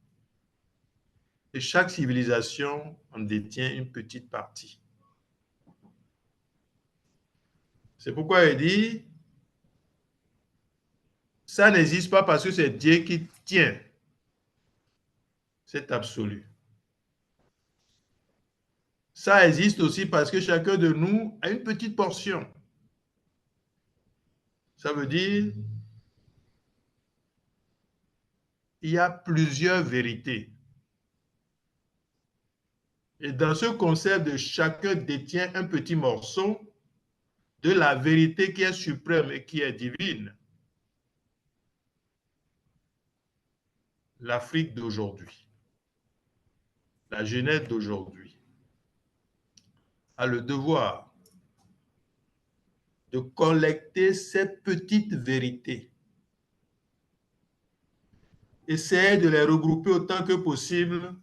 Et chaque civilisation en détient une petite partie. C'est pourquoi il dit, ça n'existe pas parce que c'est Dieu qui tient. C'est absolu. Ça existe aussi parce que chacun de nous a une petite portion. Ça veut dire, il y a plusieurs vérités. Et dans ce concept de chacun détient un petit morceau de la vérité qui est suprême et qui est divine, l'Afrique d'aujourd'hui, la jeunesse d'aujourd'hui, a le devoir de collecter ces petites vérités, essayer de les regrouper autant que possible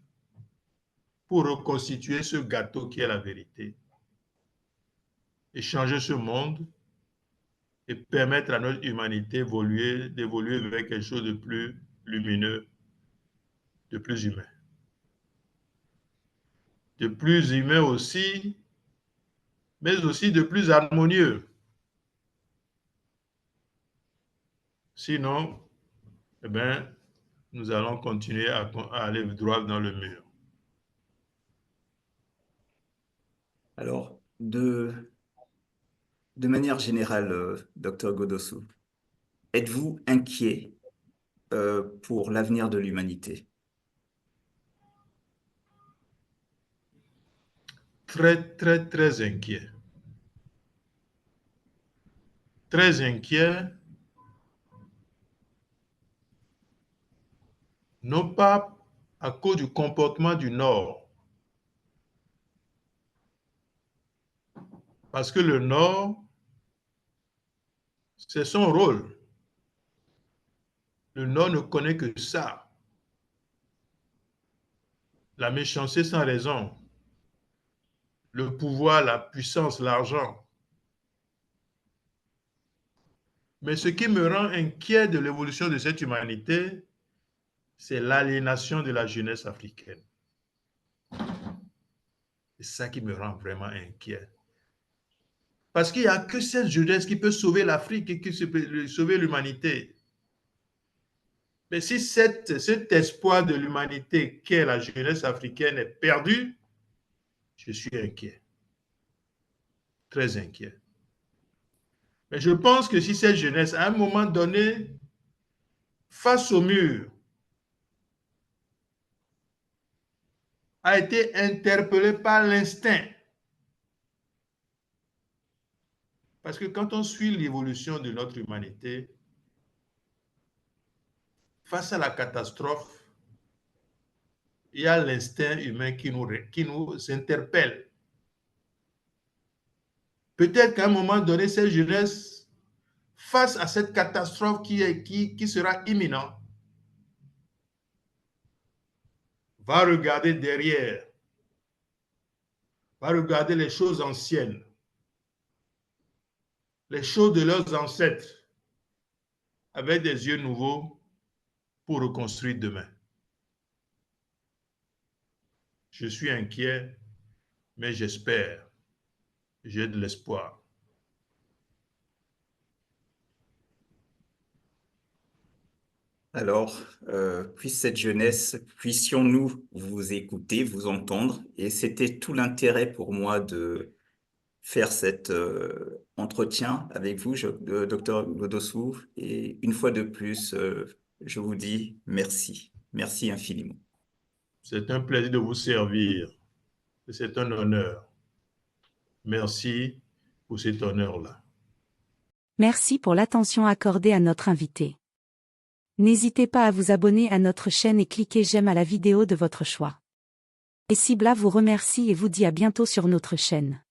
pour reconstituer ce gâteau qui est la vérité et changer ce monde et permettre à notre humanité d'évoluer vers quelque chose de plus lumineux, de plus humain. De plus humain aussi, mais aussi de plus harmonieux. Sinon, eh bien, nous allons continuer à aller droit dans le mur. Alors, de manière générale, docteur Godossou, êtes-vous inquiet pour l'avenir de l'humanité? Très, très, très inquiet. Très inquiet, non pas à cause du comportement du Nord, parce que le Nord, c'est son rôle. Le Nord ne connaît que ça. La méchanceté sans raison, le pouvoir, la puissance, l'argent. Mais ce qui me rend inquiet de l'évolution de cette humanité, c'est l'aliénation de la jeunesse africaine. C'est ça qui me rend vraiment inquiet. Parce qu'il n'y a que cette jeunesse qui peut sauver l'Afrique et qui peut sauver l'humanité. Mais si cet espoir de l'humanité qu'est la jeunesse africaine est perdu, je suis inquiet. Très inquiet. Mais je pense que si cette jeunesse, à un moment donné, face au mur, a été interpellée par l'instinct, parce que quand on suit l'évolution de notre humanité, face à la catastrophe, il y a l'instinct humain qui nous interpelle. Peut-être qu'à un moment donné, cette jeunesse, face à cette catastrophe qui sera imminente, va regarder derrière, va regarder les choses anciennes, les choses de leurs ancêtres, avec des yeux nouveaux pour reconstruire demain. Je suis inquiet, mais j'espère, j'ai de l'espoir. Alors, puisse cette jeunesse, puissions-nous vous écouter, vous entendre, et c'était tout l'intérêt pour moi de faire cet entretien avec vous, docteur Godossou, et une fois de plus, je vous dis merci, merci infiniment. C'est un plaisir de vous servir. C'est un honneur. Merci pour cet honneur-là. Merci pour l'attention accordée à notre invité. N'hésitez pas à vous abonner à notre chaîne et cliquer j'aime à la vidéo de votre choix. Et Cibla vous remercie et vous dit à bientôt sur notre chaîne.